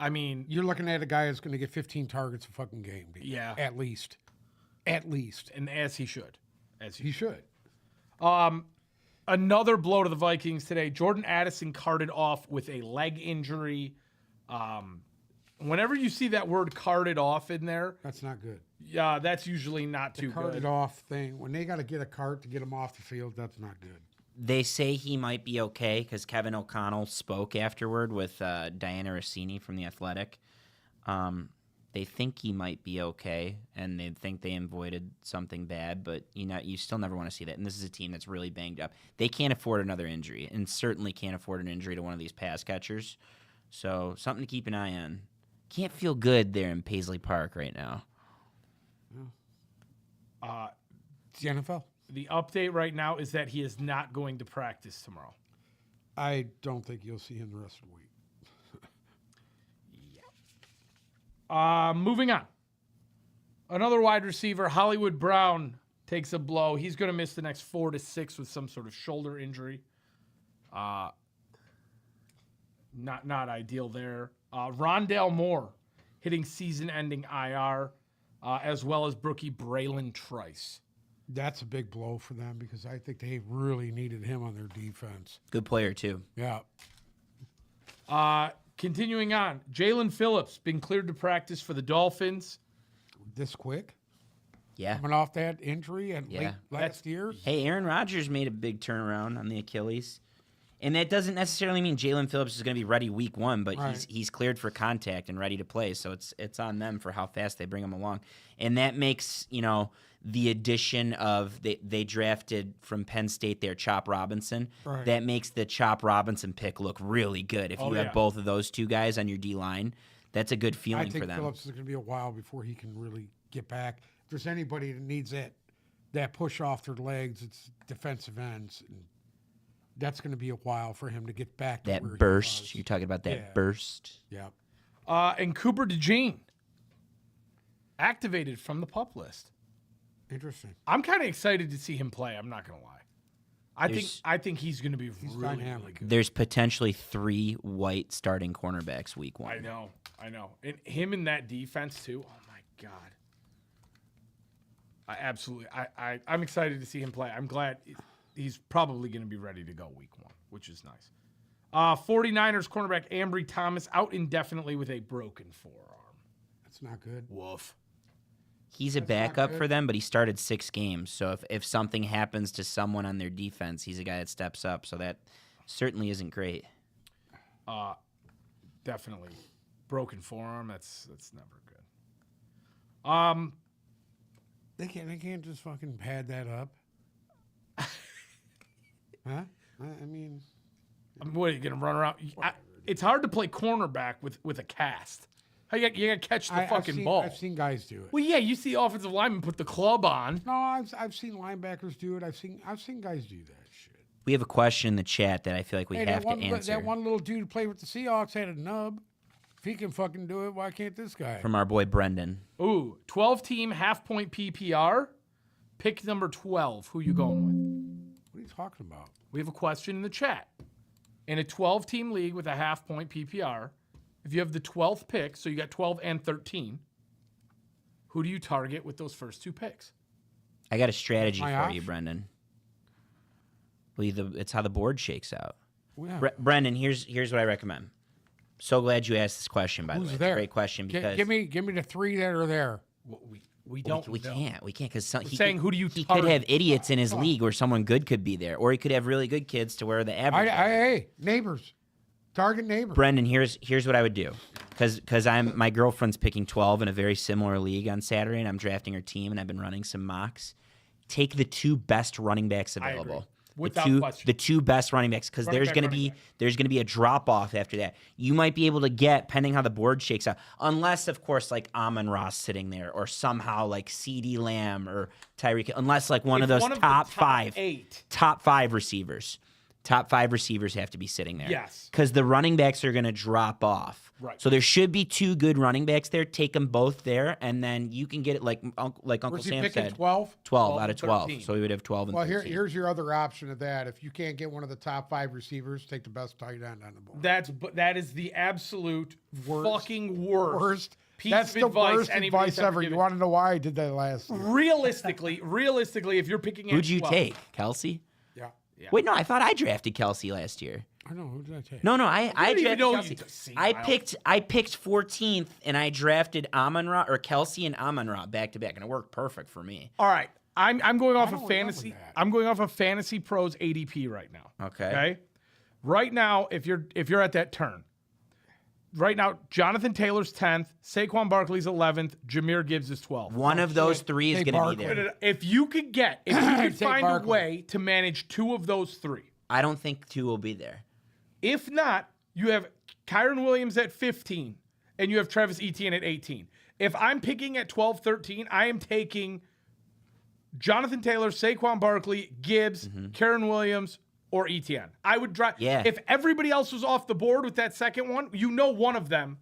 I mean, You're looking at a guy that's going to get 15 targets a fucking game, dude. Yeah. At least. At least. and as he should. He should. Another blow to the Vikings today. Jordan Addison carted off with a leg injury. Whenever you see that word carted off in there, That's not good. yeah, that's usually not too Carted good. off thing. When they got to get a cart to get him off the field, that's not good. They say he might be okay because Kevin O'Connell spoke afterward with Diana Rossini from The Athletic. They think he might be okay, and they think they avoided something bad, but you still never want to see that. And this is a team that's really banged up. They can't afford another injury, and certainly can't afford an injury to one of these pass catchers. So something to keep an eye on. Can't feel good there in Paisley Park right now. It's the NFL. The update right now is that he is not going to practice tomorrow. I don't think you'll see him the rest of the week. Moving on. Another wide receiver, Hollywood Brown, takes a blow. He's going to miss the next 4 to 6 with some sort of shoulder injury. Not ideal there. Rondale Moore hitting season-ending IR, as well as rookie Braylon Trice. That's a big blow for them because I think they really needed him on their defense. Good player, too. Yeah. Continuing on, Jalen Phillips been cleared to practice for the Dolphins. This quick? Yeah. coming off that injury and Yeah. late last year. Hey, Aaron Rodgers made a big turnaround on the Achilles. And that doesn't necessarily mean Jalen Phillips is going to be ready week 1, but Right. he's cleared for contact and ready to play. So it's on them for how fast they bring him along. And that makes, the addition of they drafted from Penn State their Chop Robinson. Right. That makes the Chop Robinson pick look really good. If you have both of those two guys on your D-line, that's a good feeling I think for them. Phillips is going to be a while before he can really get back. If there's anybody that needs that push off their legs, it's defensive ends. And that's going to be a while for him to get back to That where burst. he was. You're talking about that Yeah. burst. Yeah. And Cooper DeJean activated from the PUP list. Interesting. I'm kind of excited to see him play. I'm not gonna lie. There's- I think he's gonna be really, really dynamic. good. There's potentially 3 white starting cornerbacks week 1. I know. And him in that defense too. Oh my god. I'm excited to see him play. I'm glad he's probably going to be ready to go week 1, which is nice. 49ers cornerback Ambry Thomas out indefinitely with a broken forearm. That's not good. Woof. He's a That's not backup good. for them, but he started 6 games. So if something happens to someone on their defense, he's a guy that steps up. So that certainly isn't great. Definitely. Broken forearm, that's never good. They can't just fucking pad that up. Huh? I mean, What are you going to run around? It's hard to play cornerback with a cast. You got to catch the fucking ball. I've seen guys do it. Well, yeah, you see offensive linemen put the club on. No, I've seen linebackers do it. I've seen guys do that shit. We have a question in the chat that I feel like we have to answer That one little dude who played with the Seahawks had a nub. If he can fucking do it, why can't this guy? from our boy Brendan. Ooh, 12-team half-point PPR. Pick number 12. Who you going with? What are you talking about? We have a question in the chat. In a 12-team league with a half-point PPR, if you have the 12th pick, so you got 12 and 13, who do you target with those first 2 picks? I got a strategy My for you, option. Brendan. Well, it's how the board shakes out. Well, yeah. Brendan, here's what I recommend. So glad you asked this question, by the Who's way. It's a there? great question because Give me the 3 that are there. We don't we know. can't because saying, who do you he target? could have idiots in his league where someone good could be there, or he could have really good kids to where the average. Hey, neighbors. Target neighbors. Brendan, here's what I would do, because my girlfriend's picking 12 in a very similar league on Saturday, and I'm drafting her team, and I've been running some mocks. Take the 2 best running backs agree. available. Without question. The 2 best running backs, because Running there's back, going to running be back. there's going to be a drop off after that. You might be able to get, depending how the board shakes out, unless of course like Amon-Ra's sitting there, or somehow like CeeDee Lamb or Tyreek, unless like one If of those one of the top top 5 8. top 5 receivers. Top 5 receivers have to be sitting there. Yes. Because the running backs are going to drop off. Right. So there should be 2 good running backs there. Take them both there, and then you can get it like Uncle Where's he Sam picking said. 12? 12 out of and 12. 13. So we would have 12 and Well, 13. here's your other option of that. If you can't get one of the top 5 receivers, take the best tight end on the board. That is the absolute Worst. fucking worst. Piece That's of the advice worst anybody's advice ever. given. You want to know why I did that last year? Realistically, if you're picking at Who'd you 12, take? Kelsey? Yeah. Wait, no, I thought I drafted Kelsey last year. I know. Who did I take? No, I didn't even drafted know Kelsey. you took Senile. I picked 14th, and I drafted Amon-Ra or Kelsey and Amon-Ra back to back, and it worked perfect for me. All right, I'm going off don't of remember fantasy. that. I'm going off of Fantasy Pros ADP right now. Okay. Okay. Right now, if you're at that turn, right now, Jonathan Taylor's 10th, Saquon Barkley's 11th, Jahmyr Gibbs is 12th. One of those 3 is Take going to be Barkley. there. If you could Take find a Barkley. way to manage 2 of those 3, I don't think 2 will be there. if not, you have Kyron Williams at 15 and you have Travis Etienne at 18. If I'm picking at 12, 13, I am taking Jonathan Taylor, Saquon Barkley, Gibbs, Kyron Williams, or Etienne. I would drive. Yeah. If everybody else was off the board with that second one, one of them,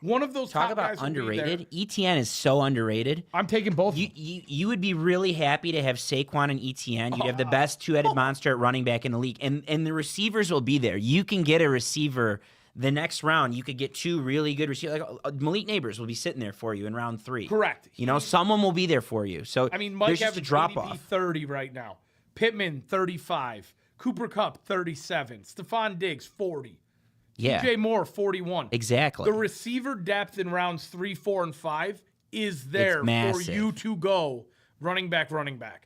one of those Talk top about guys would be there. underrated. ETN is so underrated. I'm taking both. You would be really happy to have Saquon and ETN. You'd have the best 2-headed monster at running back in the league. And the receivers will be there. You can get a receiver the next round. You could get 2 really good receivers. Like Malik Neighbors will be sitting there for you in round 3. Correct. You know, someone will be there for you. So I mean, Mike there's just Evans a drop ADP off. 30 right now. Pittman 35. Cooper Kupp 37. Stephon Diggs 40. Yeah, DJ Moore 41. exactly. The receiver depth in rounds 3, 4, and 5 is there It's for massive. you to go Running back.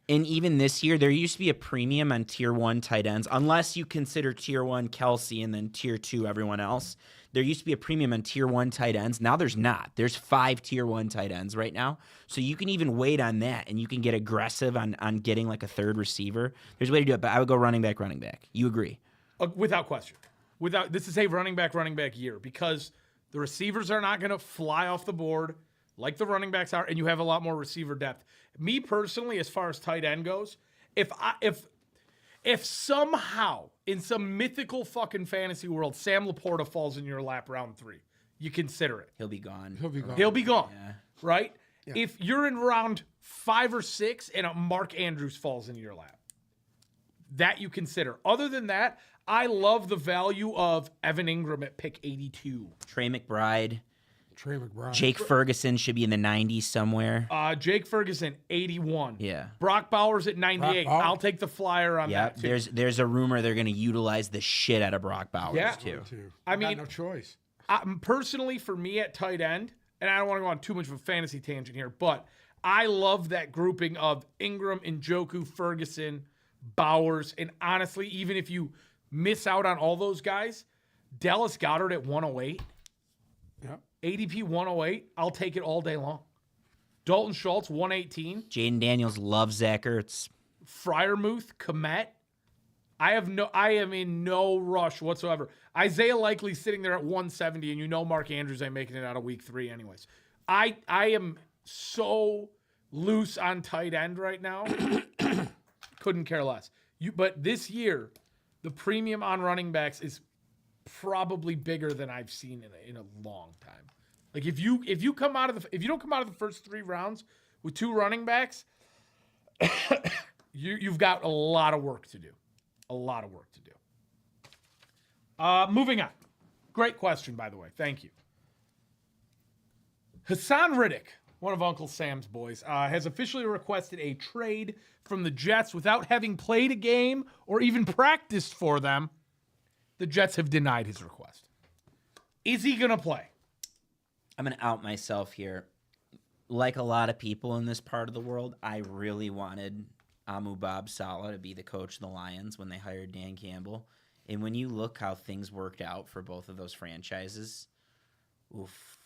And even this year, there used to be a premium on tier 1 tight ends, unless you consider tier 1 Kelsey and then tier 2 everyone else. There used to be a premium on tier 1 tight ends. Now there's not. There's 5 tier 1 tight ends right now. So you can even wait on that, and you can get aggressive on getting like a third receiver. There's a way to do it, but I would go running back. You agree? Without question. This is a running back year because the receivers are not going to fly off the board like the running backs are, and you have a lot more receiver depth. Me personally, as far as tight end goes, if somehow in some mythical fucking fantasy world Sam Laporta falls in your lap round 3, you consider it. He'll be gone. He'll be gone. Yeah. Right? Yeah. If you're in round 5 or 6 and a Mark Andrews falls in your lap, that you consider. Other than that, I love the value of Evan Ingram at pick 82. Trey McBride. Jake Jake Ferguson should be in the 90s somewhere. Jake Ferguson, 81. Yeah. Brock Bowers at 98. I'll take the flyer on that, too. There's a rumor they're going to utilize the shit out of Brock Bowers, too. I mean, no choice. Personally, for me at tight end, and I don't want to go on too much of a fantasy tangent here, but I love that grouping of Ingram, Njoku, Ferguson, Bowers, and honestly, even if you miss out on all those guys, Dallas Goedert at 108. Yep. ADP 108, I'll take it all day long. Dalton Schultz, 118. Jaden Daniels loves Zach Ertz. Freiermuth, Komet. I am in no rush whatsoever. Isaiah Likely sitting there at 170, and you know Mark Andrews ain't making it out of week 3 anyways. I am so loose on tight end right now. Couldn't care less. But this year, the premium on running backs is probably bigger than I've seen in a long time. Like if you don't come out of the first 3 rounds with 2 running backs, you've got a lot of work to do. Moving on. Great question, by the way. Thank you. Hassan Riddick, one of Uncle Sam's boys, has officially requested a trade from the Jets without having played a game or even practiced for them. The Jets have denied his request. Is he going to play? I'm going to out myself here. Like a lot of people in this part of the world, I really wanted Amu Bob Saleh to be the coach of the Lions when they hired Dan Campbell. And when you look how things worked out for both of those franchises, oof.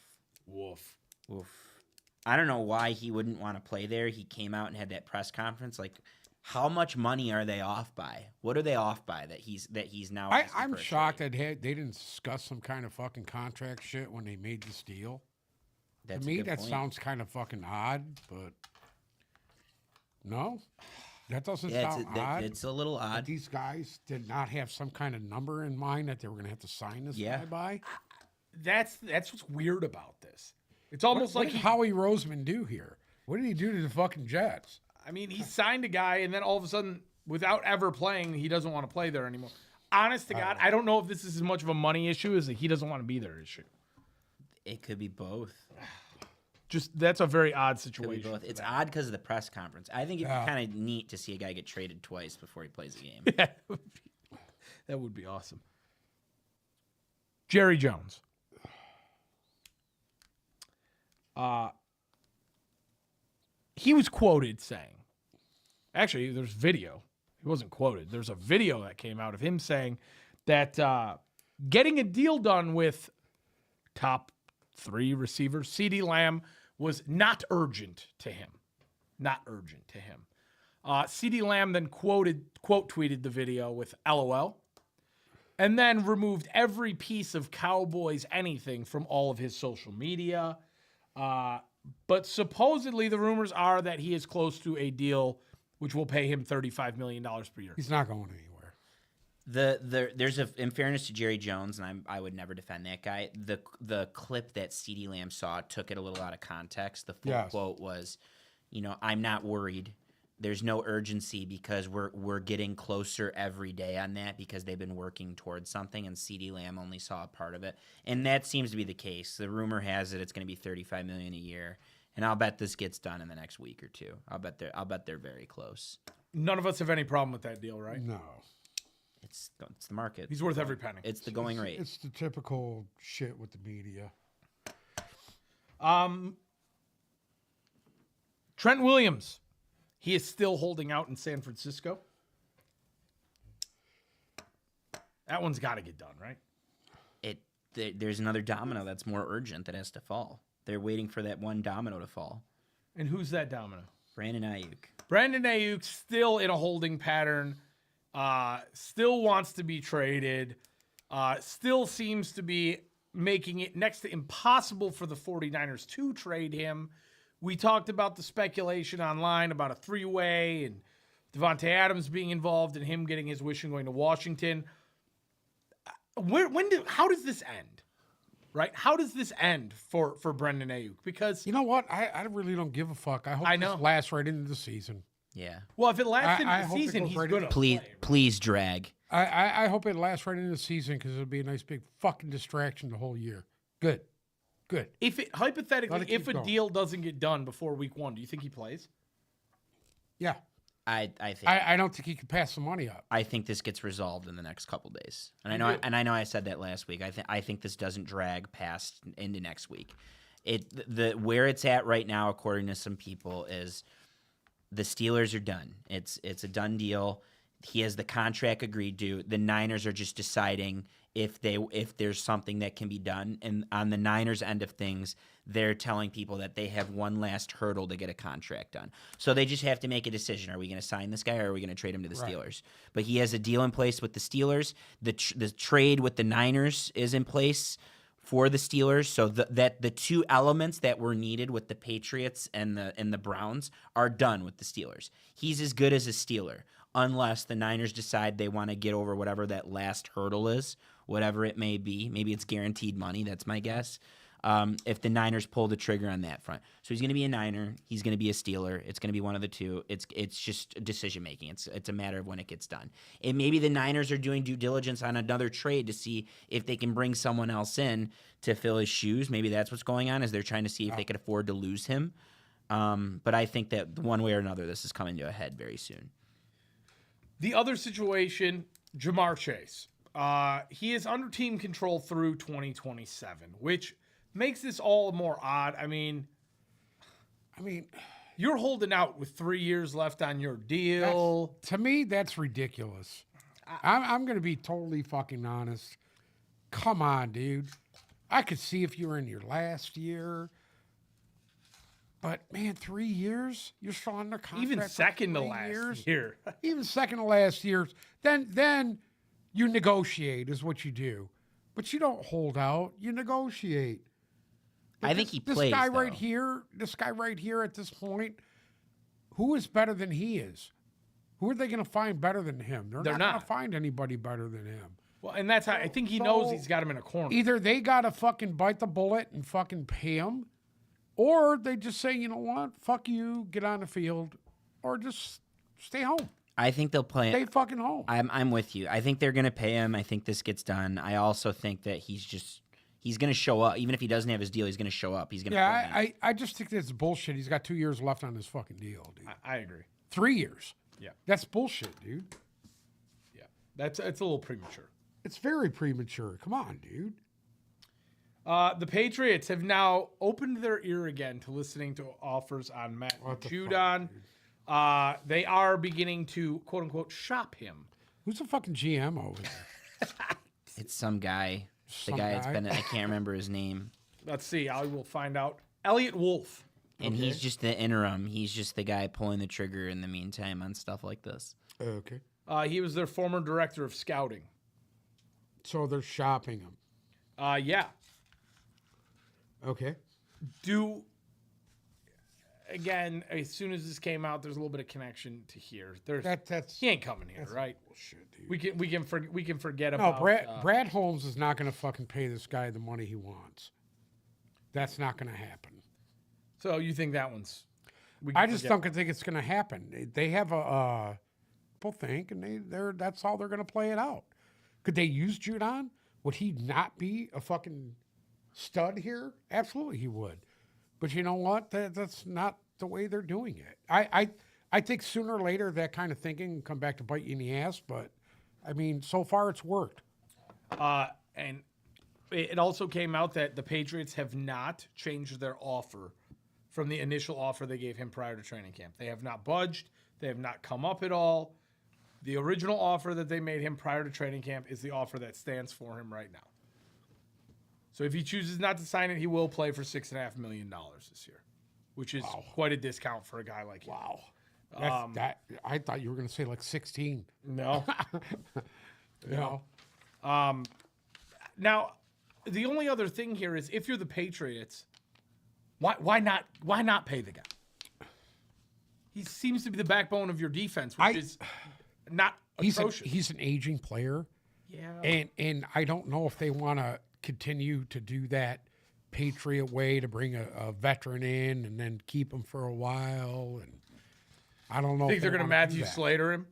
I don't know why he wouldn't want to play there. He came out and had that press conference. Like, how much money are they off by? What are they off by that he's now? I'm shocked that they didn't discuss some kind of fucking contract shit when they made this deal. That's to me, that sounds kind of fucking odd, but no, that doesn't sound odd. It's a little odd. These guys did not have some kind of number in mind that they were going to have to sign this guy by. That's what's weird about this. It's almost what did Howie Roseman do here? What did he do to the fucking Jets? I mean, he signed a guy, and then all of a sudden, without ever playing, he doesn't want to play there anymore. Honest to God, I don't know if this is as much of a money issue as he doesn't want to be there issue. It could be both. That's a very odd situation. Both. It's odd because of the press conference. I think it'd be kind of neat to see a guy get traded twice before he plays a game. Yeah, that would be awesome. Jerry Jones. He was quoted saying, actually, there's video. He wasn't quoted. There's a video that came out of him saying that getting a deal done with top 3 receivers, CeeDee Lamb, was not urgent to him. Not urgent to him. CeeDee Lamb then quote tweeted the video with LOL, and then removed every piece of Cowboys anything from all of his social media. But supposedly the rumors are that he is close to a deal which will pay him $35 million per year. He's not going anywhere. There's in fairness to Jerry Jones, and I would never defend that guy. The clip that CeeDee Lamb saw took it a little out of context. The full quote was, I'm not worried. There's no urgency because we're getting closer every day on that because they've been working towards something, and CeeDee Lamb only saw a part of it. And that seems to be the case. The rumor has it it's going to be $35 million a year, and I'll bet this gets done in the next week or two. I'll bet they're very close. None of us have any problem with that deal, right? No. It's the market. He's worth every penny. It's the going rate. It's the typical shit with the media. Trent Williams He is still holding out in San Francisco. That one's got to get done, right? There's another domino that's more urgent that has to fall. They're waiting for that one domino to fall. And who's that domino? Brandon Ayiuk. Brandon Ayiuk still in a holding pattern. Still wants to be traded. Still seems to be making it next to impossible for the 49ers to trade him. We talked about the speculation online about a three-way and Devontae Adams being involved and him getting his wish and going to Washington. How does this end? Right? How does this end for Brandon Ayiuk? Because You know what? I really don't give a fuck. I hope this lasts right into the season. Yeah. well, if it lasts I into the hope it season, goes he's right going to Please, play. please drag. I hope it lasts right into the season because it'll be a nice big fucking distraction the whole year. Good. If it hypothetically, Let it if keep a going. deal doesn't get done before week 1, do you think he plays? Yeah. I think I don't think he can pass the money up. I think this gets resolved in the next couple days. And You I do? know I said that last week. I think this doesn't drag past into next week. Where it's at right now, according to some people, is the Steelers are done. It's a done deal. He has the contract agreed to. The Niners are just deciding if there's something that can be done. And on the Niners end of things, they're telling people that they have one last hurdle to get a contract done. So they just have to make a decision. Are we going to sign this guy or are we going to trade him to the Steelers? But he has a deal in place with the Steelers. The trade with the Niners is in place for the Steelers, so that the two elements that were needed with the Patriots and the Browns are done with the Steelers. He's as good as a Steeler, unless the Niners decide they want to get over whatever that last hurdle is, whatever it may be. Maybe it's guaranteed money. That's my guess. If the Niners pull the trigger on that front, so he's going to be a Niner, he's going to be a Steeler. It's going to be one of the two. It's just decision making. It's a matter of when it gets done. And maybe the Niners are doing due diligence on another trade to see if they can bring someone else in to fill his shoes. Maybe that's what's going on. Is they're trying to see if they could afford to lose him. But I think that one way or another, this is coming to a head very soon. The other situation, Jamar Chase. He is under team control through 2027, which makes this all more odd. I mean, you're holding out with 3 years left on your deal. To me, that's ridiculous. I'm going to be totally fucking honest. Come on, dude. I could see if you were in your last year. But, man, 3 years? You're still under contract Even for second to 3 last years? year. Even second to last year. Then you negotiate is what you do. But you don't hold out. You negotiate. I think he plays. This guy though. right here at this point, who is better than he is? Who are they going to find better than him? They're not going not. to find anybody better than him. Well, and that's how I think he knows he's got him in a corner. Either they got to fucking bite the bullet and fucking pay him, or they just say, you know what, fuck you, get on the field, or just stay home. I think they'll play. Stay fucking home. I'm with you. I think they're going to pay him. I think this gets done. I also think that he's going to show up. Even if he doesn't have his deal, he's going to show up. He's going to Yeah, I just think that's bullshit. He's got 2 years left on his fucking deal, dude. I agree. 3 years. Yeah. That's bullshit, dude. Yeah. It's a little premature. It's very premature. Come on, dude. The Patriots have now opened their ear again to listening to offers on Matt What the Judon. They are beginning to, quote unquote, shop him. Who's the fucking GM over there? It's some guy. The Some guy that's guy? been. I can't remember his name. Let's see. I will find out. Elliot Wolf. And he's just the interim. He's just the guy pulling the trigger in the meantime on stuff like this. Okay. He was their former director of scouting. So they're shopping him. Yeah. Okay. Again, as soon as this came out, there's a little bit of connection to here. That's He ain't coming here, right? bullshit, dude. We can forget No, about. Brad Holmes is not going to fucking pay this guy the money he wants. That's not going to happen. So you think that one's? I just don't think it's going to happen. They have a people think, and that's how they're going to play it out. Could they use Judon? Would he not be a fucking stud here? Absolutely, he would. But you know what? That's not the way they're doing it. I think sooner or later that kind of thinking will come back to bite you in the ass. But I mean, so far it's worked. And it also came out that the Patriots have not changed their offer from the initial offer they gave him prior to training camp. They have not budged. They have not come up at all. The original offer that they made him prior to training camp is the offer that stands for him right now. So if he chooses not to sign it, he will play for $6.5 million this year, which is quite a discount for a guy like him. Wow. I thought you were going to say like 16. No. No. Now, the only other thing here is if you're the Patriots, why not pay the guy? He seems to be the backbone of your defense, which is not atrocious. He's an aging player. Yeah. And I don't know if they want to continue to do that Patriot way to bring a veteran in and then keep him for a while. And I don't know. Think they're going to Matthew Slater him?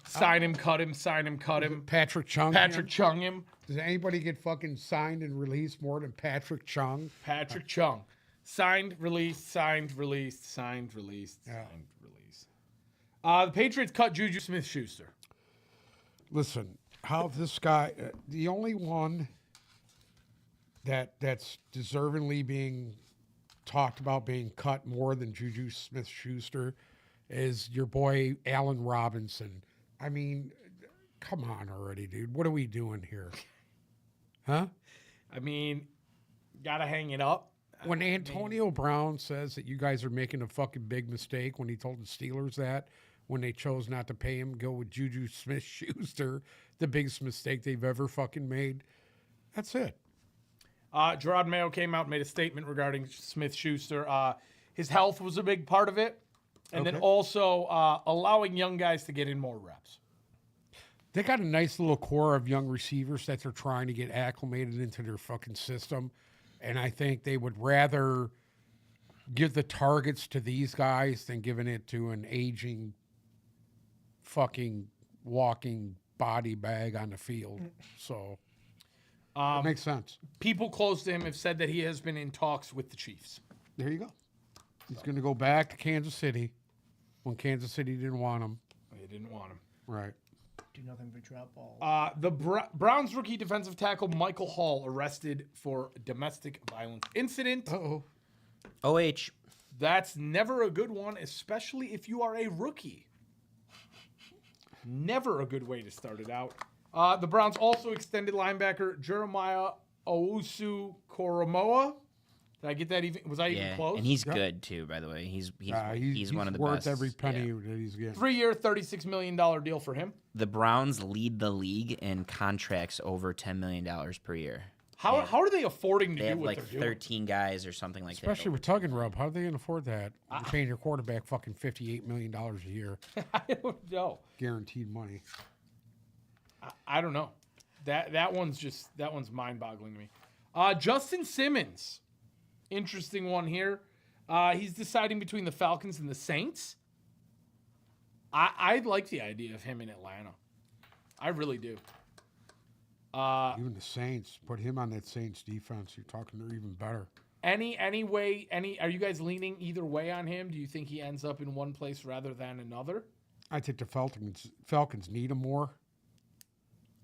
Sign him, cut him, sign him, cut him. Patrick Chung. Patrick Chung him. Does anybody get fucking signed and released more than Patrick Chung? Patrick Chung. Signed, released, signed, released, signed, released, signed, released. The Patriots cut Juju Smith-Schuster. Listen, how this guy, the only one that's deservingly being talked about being cut more than Juju Smith-Schuster is your boy Allen Robinson. I mean, come on already, dude. What are we doing here? Huh? I mean, gotta hang it up. When Antonio Brown says that you guys are making a fucking big mistake when he told the Steelers that when they chose not to pay him, go with Juju Smith-Schuster, the biggest mistake they've ever fucking made. That's it. Gerard Mayo came out and made a statement regarding Smith-Schuster. His health was a big part of it. And then also allowing young guys to get in more reps. They got a nice little core of young receivers that they're trying to get acclimated into their fucking system. And I think they would rather give the targets to these guys than giving it to an aging fucking walking body bag on the field. So it makes sense. People close to him have said that he has been in talks with the Chiefs. There you go. He's going to go back to Kansas City when Kansas City didn't want him. They didn't want him. Right. Do nothing but drop balls. The Browns rookie defensive tackle Michael Hall arrested for domestic violence incident. Uh-oh. OH. That's never a good one, especially if you are a rookie. Never a good way to start it out. The Browns also extended linebacker Jeremiah Owusu-Koramoah. Did I get that even? Was I even close? And he's good too, by the way. He's one of the worth best. every penny that he's getting. 3-year, $36 million deal for him. The Browns lead the league in contracts over $10 million per year. How are they affording to They do have what like they're doing? 13 guys or something like Especially that. with Tug and Rub. How are they going to afford that? You're paying your quarterback fucking $58 million a year. I don't know. Guaranteed money. I don't know. That one's mind-boggling to me. Justin Simmons, interesting one here. He's deciding between the Falcons and the Saints. I like the idea of him in Atlanta. I really do. Even the Saints, put him on that Saints defense. You're talking they're even better. Any way? Are you guys leaning either way on him? Do you think he ends up in one place rather than another? I think the Falcons need him more.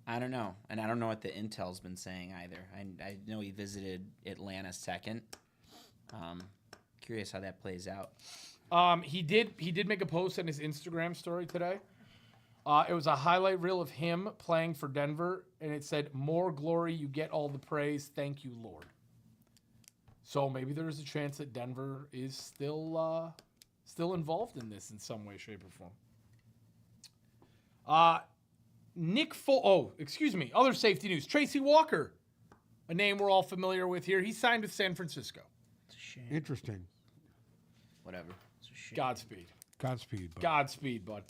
I don't know. And I don't know what the intel's been saying either. I know he visited Atlanta second. Curious how that plays out. He did make a post on his Instagram story today. It was a highlight reel of him playing for Denver, and it said, "More glory, you get all the praise. Thank you, Lord." So maybe there's a chance that Denver is still involved in this in some way, shape, or form. Other safety news. Tracy Walker, a name we're all familiar with here. He signed with San Francisco. It's a shame. Interesting. Whatever. It's a shame. Godspeed. Godspeed. Bud. Godspeed, bud.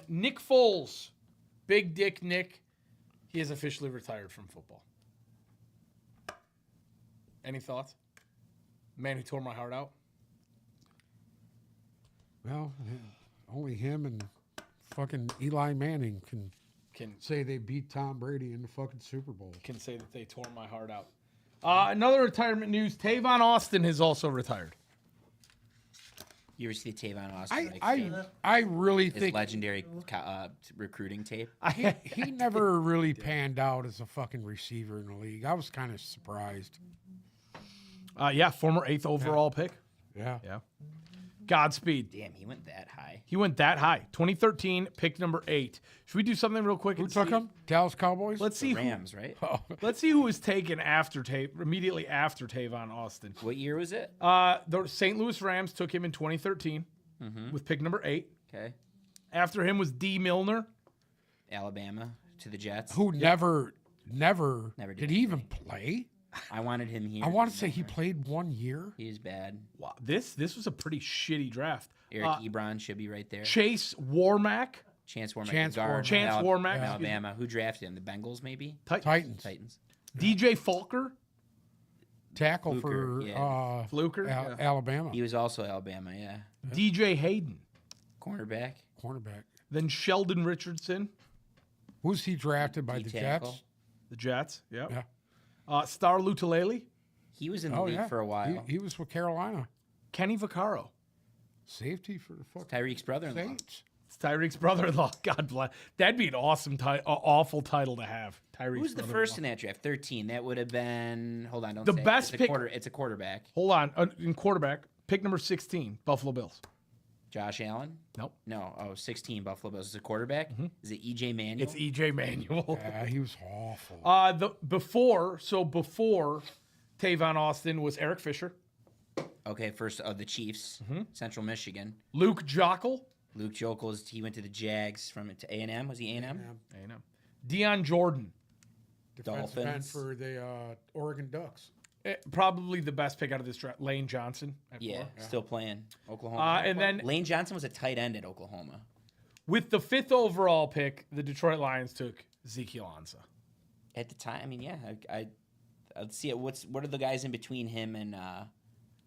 Nick Foles, Big Dick Nick, he is officially retired from football. Any thoughts? Man who tore my heart out. Well, only him and fucking Eli Manning can say they beat Tom Brady in the fucking Super Bowl. Can say that they tore my heart out. Another retirement news, Tavon Austin has also retired. You ever see Tavon Austin? I really his think legendary recruiting tape. he never really panned out as a fucking receiver in the league. I was kind of surprised. Former 8th overall pick. Yeah. Yeah. Godspeed. Damn, he went that high. He went that high. 2013, pick number 8. Should we do something real quick? Who and took see- him? Dallas Cowboys? Let's see. The Rams, right? Let's see who was taken after immediately after Tavon Austin. What year was it? The St. Louis Rams took him in 2013 with pick number 8. Okay. After him was D. Milner. Alabama to the Jets. Who never did did he even play? I wanted him here. I want to say he played 1 year. He's bad. Wow, this was a pretty shitty draft. Eric Ebron should be right there. Chase Warmack. Chance Warmack. Chance guard, Warmack. Chance Warmack. Alabama. Who drafted him? The Bengals, maybe? Titans. Titans. DJ Falker. Tackle Fluker, for Fluker. yeah. Alabama. He was also Alabama, yeah. DJ Hayden. Cornerback. Cornerback. Then Sheldon Richardson. Who's he drafted by the tackle. Jets? The Jets. Yep. Yeah. Star Lutalele. He was in the Oh, league yeah. for a while. He was with Carolina. Kenny Vaccaro. Safety for the fucking Tyreek's brother-in-law. Saints. It's Tyreek's brother-in-law. God bless. That'd be an awesome, awful title to have. Tyreek's Who's the brother-in-law. first in that draft? 13. That would have been. Hold on, don't The say it. best It's a pick- It's a quarterback. Hold on. In quarterback, pick number 16, Buffalo Bills. Josh Allen. Nope. No. Oh, 16 Buffalo Bills. Is it a quarterback? Is it EJ Manuel? It's EJ Manuel. Yeah, he was awful. Before Tavon Austin was Eric Fisher, Okay, first of the Chiefs, Central Michigan. Luke Joeckel, Luke Jokel, he went to the Jags from it to A&M. Was he A&M? A&M, Deion Jordan, Defensive end Dolphins. for the Oregon Ducks. probably the best pick out of this draft. Lane Johnson. At Yeah, 4. still playing Oklahoma. And then Lane Johnson was a tight end at Oklahoma. with the 5th overall pick, the Detroit Lions took Ezekiel Ansah. At the time, I mean, yeah, I'd see it. What are the guys in between him and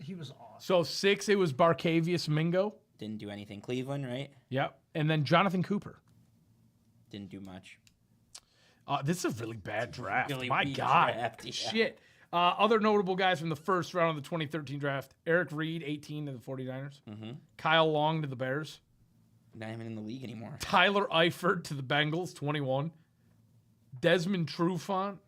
He was awesome. So 6, it was Barcavius Mingo. didn't do anything? Cleveland, right? Yep. And then Jonathan Cooper. Didn't do much. This is a really bad draft. Really My weak God. draft, yeah. Shit. Other notable guys from the first round of the 2013 draft. Eric Reed, 18 to the 49ers. Kyle Long to the Bears. Not even in the league anymore. Tyler Eifert to the Bengals, 21. Desmond Trufant.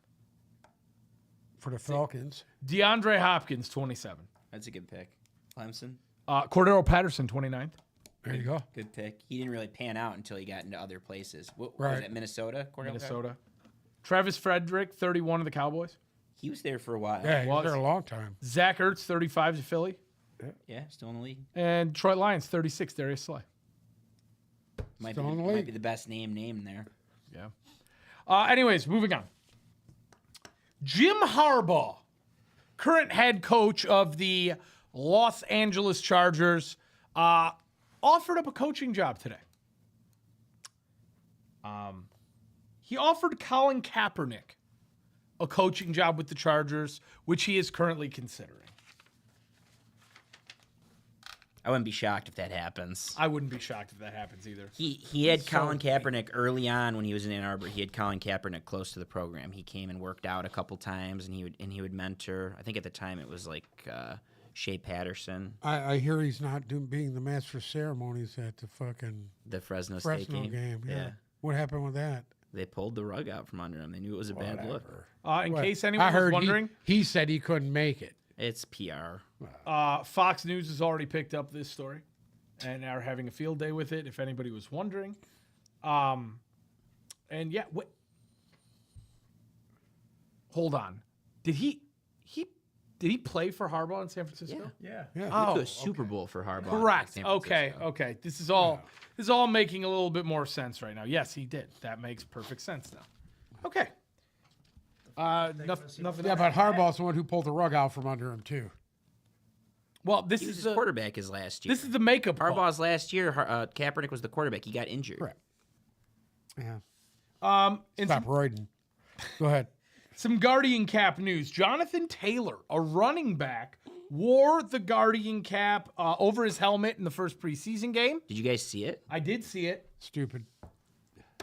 For the Falcons. DeAndre Hopkins, 27. That's a good pick. Clemson, Cordero Patterson, 29th. There you go. good pick. He didn't really pan out until he got into other places. What was Right. it? Minnesota? Cordell Patterson? Minnesota. Travis Frederick, 31 of the Cowboys. He was there for a while. Yeah, he was was. there a long time. Zach Ertz, 35 to Philly. Yeah, still in the league. And Detroit Lions, 36, Darius Slay. Might Still be, in the might league. be the best name there. Yeah. Anyways, moving on. Jim Harbaugh, current head coach of the Los Angeles Chargers, offered up a coaching job today. He offered Colin Kaepernick a coaching job with the Chargers, which he is currently considering. I wouldn't be shocked if that happens. I wouldn't be shocked if that happens either. He had Colin Kaepernick early on when he was in Ann Arbor. He had Colin Kaepernick close to the program. He came and worked out a couple times, and he would mentor. I think at the time it was like Shea Patterson, I hear he's not being the master of ceremonies at the fucking the Fresno State Fresno game. Yeah. What happened with that? They pulled the rug out from under him. They knew it was a bad look. In What? case I anyone was heard wondering, he said he couldn't make it. It's PR. Fox News has already picked up this story and are having a field day with it, if anybody was wondering. And yeah, hold on. Did he play for Harbaugh in San Francisco? Yeah. Yeah. Went Oh, to a Super Bowl for Harbaugh. in correct. San Okay, Francisco. okay. This is all making a little bit more sense right now. Yes, he did. That makes perfect sense now. Okay. Nothing. Yeah, but Harbaugh's the one who pulled the rug out from under him too. Well, this He was is his the quarterback his last year. this is the makeup call. Harbaugh's last year. Kaepernick was the quarterback. He got injured. Correct. Yeah. And Stop roiding. Go ahead. some Guardian cap news. Jonathan Taylor, a running back, wore the Guardian cap over his helmet in the first preseason game. Did you guys see it? I did see it. Stupid.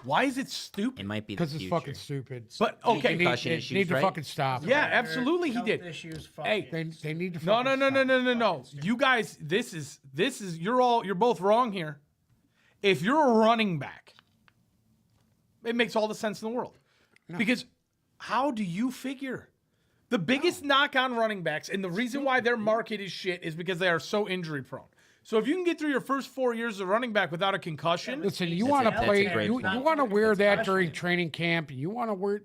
Why is it stupid? It might be the Because it's future. fucking stupid. But okay, They concussion need, issues, need to right? fucking stop. yeah, it. absolutely he Health did. Issues, fuck Hey, it. They need to. No, fucking no, no, no, stop. no, no, no. You guys, this is you're both wrong here. If you're a running back, it makes all the sense in the world. Because how do you figure The biggest knock on running backs, and the reason why their market is shit, is because they are so injury prone. So if you can get through your first 4 years of running back without a concussion, Listen, you That's want a- to that's a play. great You point. want to wear That's that special. during training camp. You want to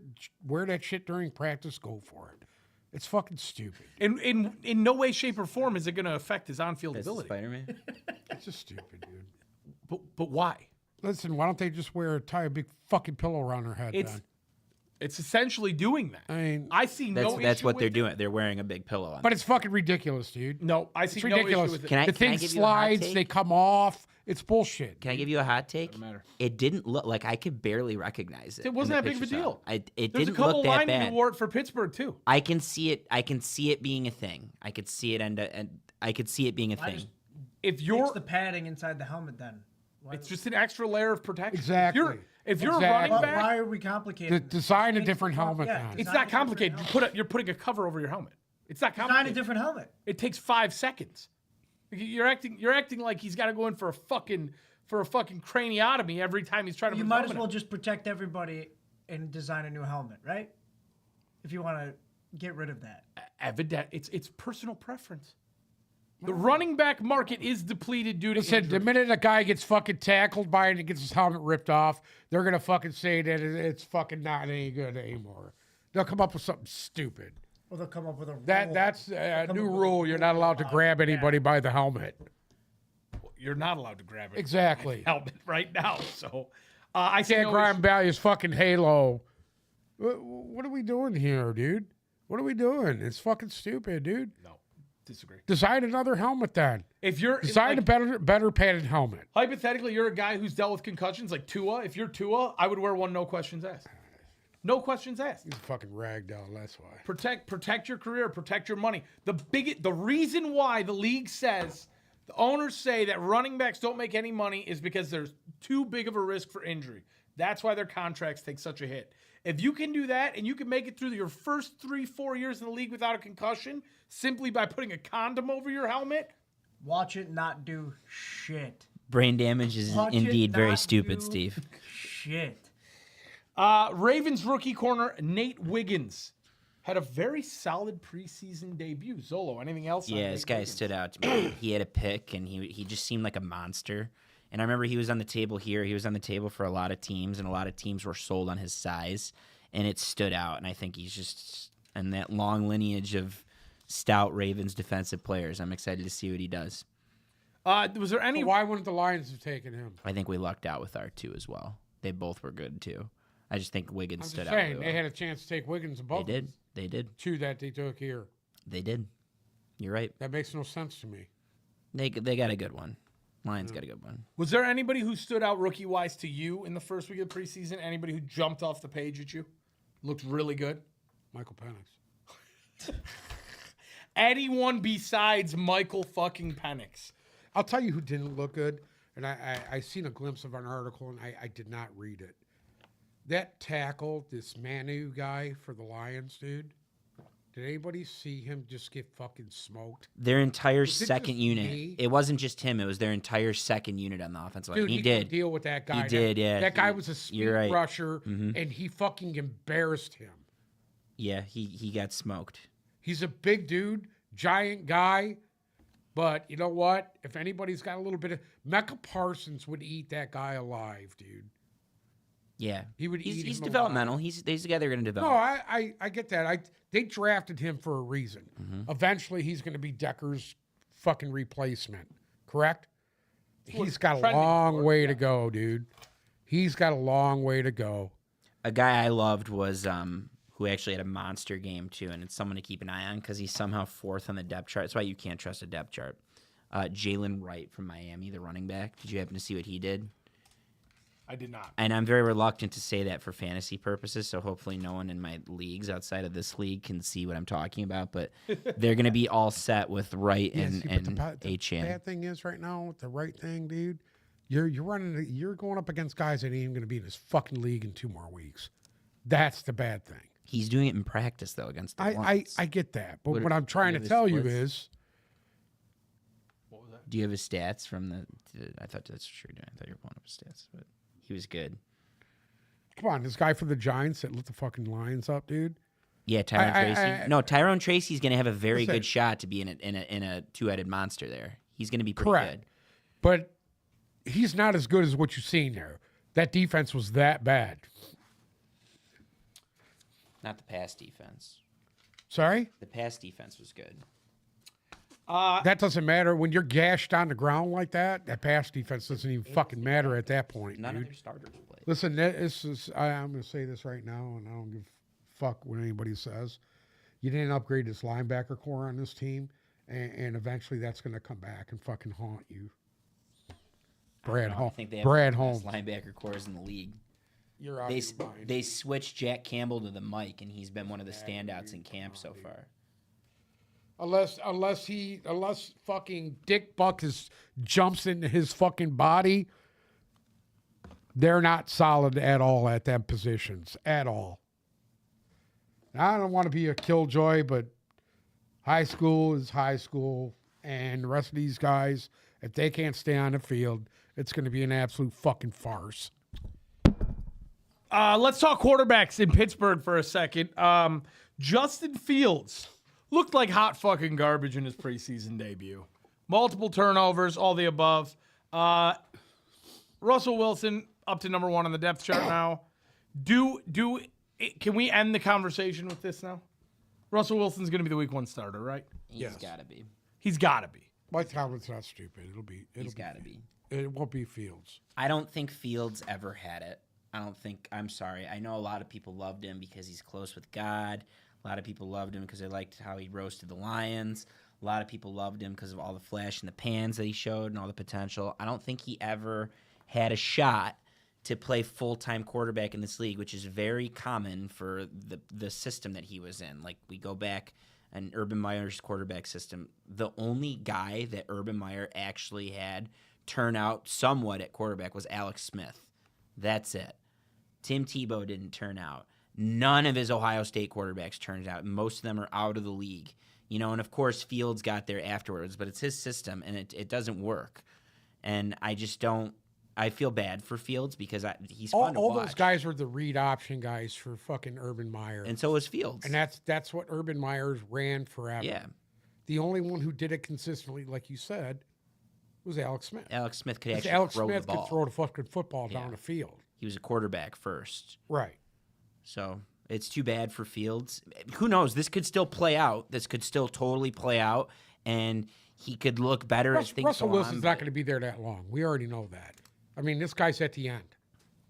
wear that shit during practice. Go for it. It's fucking stupid. in no way, shape, or form is it going to affect his on-field That's ability. Spider-Man. It's just stupid, dude. But why? Listen, why don't they just tie a big fucking pillow around their head? It's Then? it's essentially doing that. I mean, I see no That's issue what with they're it. doing. They're wearing a big pillow on. but it's fucking ridiculous, dude. No, I see It's no ridiculous. issue with it. Can I- the thing give you a hot slides, take? they come off. It's bullshit. Can I give you a hot take? matter. It didn't look like I could barely recognize it. It wasn't in the that big of a pictures deal. I- It There's a didn't couple look that linemen bad. who wore it for Pittsburgh too. I can see it. I can see it being a thing. I could see it, and I could see it being a Why thing. just If fix you're, the padding inside the helmet then? Why, it's just an extra layer of protection. Exactly. If you're Exactly. a running why, back, why are we complicating this? Design a Change different the helmet yeah, then. it's design not a different complicated. helmet. You're putting a cover over your helmet. It's not Design a complicated. different helmet. It takes 5 seconds. You're acting like he's got to go in for a fucking craniotomy every time he's trying to. You put might the as helmet well on. just protect everybody and design a new helmet, right? If you want to get rid of that. Evident. It's personal preference. The running back market is depleted due to Listen, the injury. minute a guy gets fucking tackled by it and gets his helmet ripped off, they're gonna fucking say that it's fucking not any good anymore. They'll come up with something stupid. Or they'll come up with a rule. That's a come new up with a rule. You're not allowed to about grab anybody by the helmet. You're not allowed to grab it. Exactly. Helmet right now. So I see Can't no grab issue. Valley's fucking halo. What are we doing here, dude? What are we doing? It's fucking stupid, dude. No, disagree. Design another helmet then. If you're Design like, a better padded helmet. hypothetically, you're a guy who's dealt with concussions like Tua. If you're Tua, I would wear one, no questions asked. No questions asked. He's a fucking ragdoll, that's why. Protect your career, protect your money. The reason why the league says, the owners say that running backs don't make any money is because there's too big of a risk for injury. That's why their contracts take such a hit. If you can do that and you can make it through your first 3-4 years in the league without a concussion simply by putting a condom over your helmet, Watch it not do shit. Brain damage is Watch it indeed very not stupid, do Steve. Shit. Ravens rookie corner Nate Wiggins had a very solid preseason debut. Zolo, anything else? on Yeah, Nate this guy Wiggins? stood out to me. He had a pick, and he just seemed like a monster. And I remember he was on the table here. He was on the table for a lot of teams, and a lot of teams were sold on his size, and it stood out. And I think he's just in that long lineage of stout Ravens defensive players. I'm excited to see what he does. Was there any? Why wouldn't the Lions have taken him? I think we lucked out with our two as well. They both were good too. I just think Wiggins I'm stood just out. saying, really they well. had a chance to take Wiggins They above did. They did. two that they took here. They did. You're right. That makes no sense to me. They got a good one. Lions got a good one. Was there anybody who stood out rookie wise to you in the first week of the preseason? Anybody who jumped off the page at you? Looked really good. Michael Penix. Anyone besides Michael fucking Penix? I'll tell you who didn't look good, and I seen a glimpse of an article, and I did not read it. That tackle, this Manu guy for the Lions, dude. Did anybody see him just get fucking smoked? Their entire it second just unit. me? It wasn't just him. It was their entire second unit on the offensive line. Dude, He he did. couldn't deal with that guy. He did, yeah. That guy He- was a speed you're right. rusher, and he fucking embarrassed him. Yeah, he got smoked. He's a big dude, giant guy, but you know what? If anybody's got a little bit of... Mecca Parsons would eat that guy alive, dude. Yeah, He would eat He's him developmental. These guys are going to develop. No, I get that. They drafted him for a reason. Eventually, he's going to be Decker's fucking replacement, correct? He's got a trending long toward, way to go, dude. He's got a long way to go. A guy I loved was who actually had a monster game too, and it's someone to keep an eye on because he's somehow fourth on the depth chart. That's why you can't trust a depth chart. Jalen Wright from Miami, the running back. Did you happen to see what he did? I did not. And I'm very reluctant to say that for fantasy purposes, so hopefully no one in my leagues outside of this league can see what I'm talking about. But they're going to be all set with Wright and the Achane. bad thing is right now with the right thing, dude. You're going up against guys that ain't even going to be in this fucking league in 2 more weeks. That's the bad thing. He's doing it in practice though against the I Lions. get that, but What- what I'm trying you to have tell his you splits? is, Do you have his stats from the? I thought that's what you were doing. I thought you were pulling up his stats, but he was good. come on, this guy for the Giants that lit the fucking Lions up, dude. Yeah, Tyrone Tracy. No, Tyrone Tracy's going to have a very Listen. good shot to be in a two-headed monster there. He's going to be pretty Correct. good. But he's not as good as what you've seen there. That defense was that bad. Not the pass defense. Sorry? The pass defense was good. That doesn't matter. When you're gashed on the ground like that, that pass defense doesn't even fucking matter at that point, None dude. of their starters played. Listen, this is, I'm going to say this right now, and I don't give a fuck what anybody says. You didn't upgrade this linebacker core on this team, and eventually that's going to come back and fucking haunt you. Brad I Holmes. think they have Brad one of Holmes. the best linebacker cores in the league. You're out They of your mind. they switched Jack Campbell to the mic, and he's been one of the standouts in camp so far. Unless fucking Dick Buck jumps into his fucking body, they're not solid at all at them positions at all. Now, I don't want to be a killjoy, but high school is high school, and the rest of these guys, if they can't stay on the field, it's going to be an absolute fucking farce. Let's talk quarterbacks in Pittsburgh for a second. Justin Fields looked like hot fucking garbage in his preseason debut. Multiple turnovers, all the above. Russell Wilson up to number 1 on the depth chart now. Can we end the conversation with this now? Russell Wilson's going to be the week 1 starter, right? He's got to be. He's got to be. Mike Tomlin's not stupid. He's got to be. It won't be Fields. I don't think Fields ever had it. I'm sorry. I know a lot of people loved him because he's close with God. A lot of people loved him because they liked how he roasted the Lions. A lot of people loved him because of all the flash in the pans that he showed and all the potential. I don't think he ever had a shot to play full-time quarterback in this league, which is very common for the system that he was in. Like, we go back and Urban Meyer's quarterback system, the only guy that Urban Meyer actually had turn out somewhat at quarterback was Alex Smith. That's it. Tim Tebow didn't turn out. None of his Ohio State quarterbacks turned out. Most of them are out of the league. And of course, Fields got there afterwards, but it's his system, and it doesn't work. And I just don't – I feel bad for Fields because he's fun to watch. All those guys were the read option guys for fucking Urban Meyer. And so was Fields. And that's what Urban Meyer's ran forever. Yeah. The only one who did it consistently, like you said, was Alex Smith. Alex Smith could Because actually Alex throw Smith the ball. could throw the fucking football down the field. He was a quarterback first. Right. So it's too bad for Fields. Who knows? This could still play out. This could still totally play out, and he could look better as things Russell go Wilson's on. not going to be there that long. We already know that. I mean, this guy's at the end.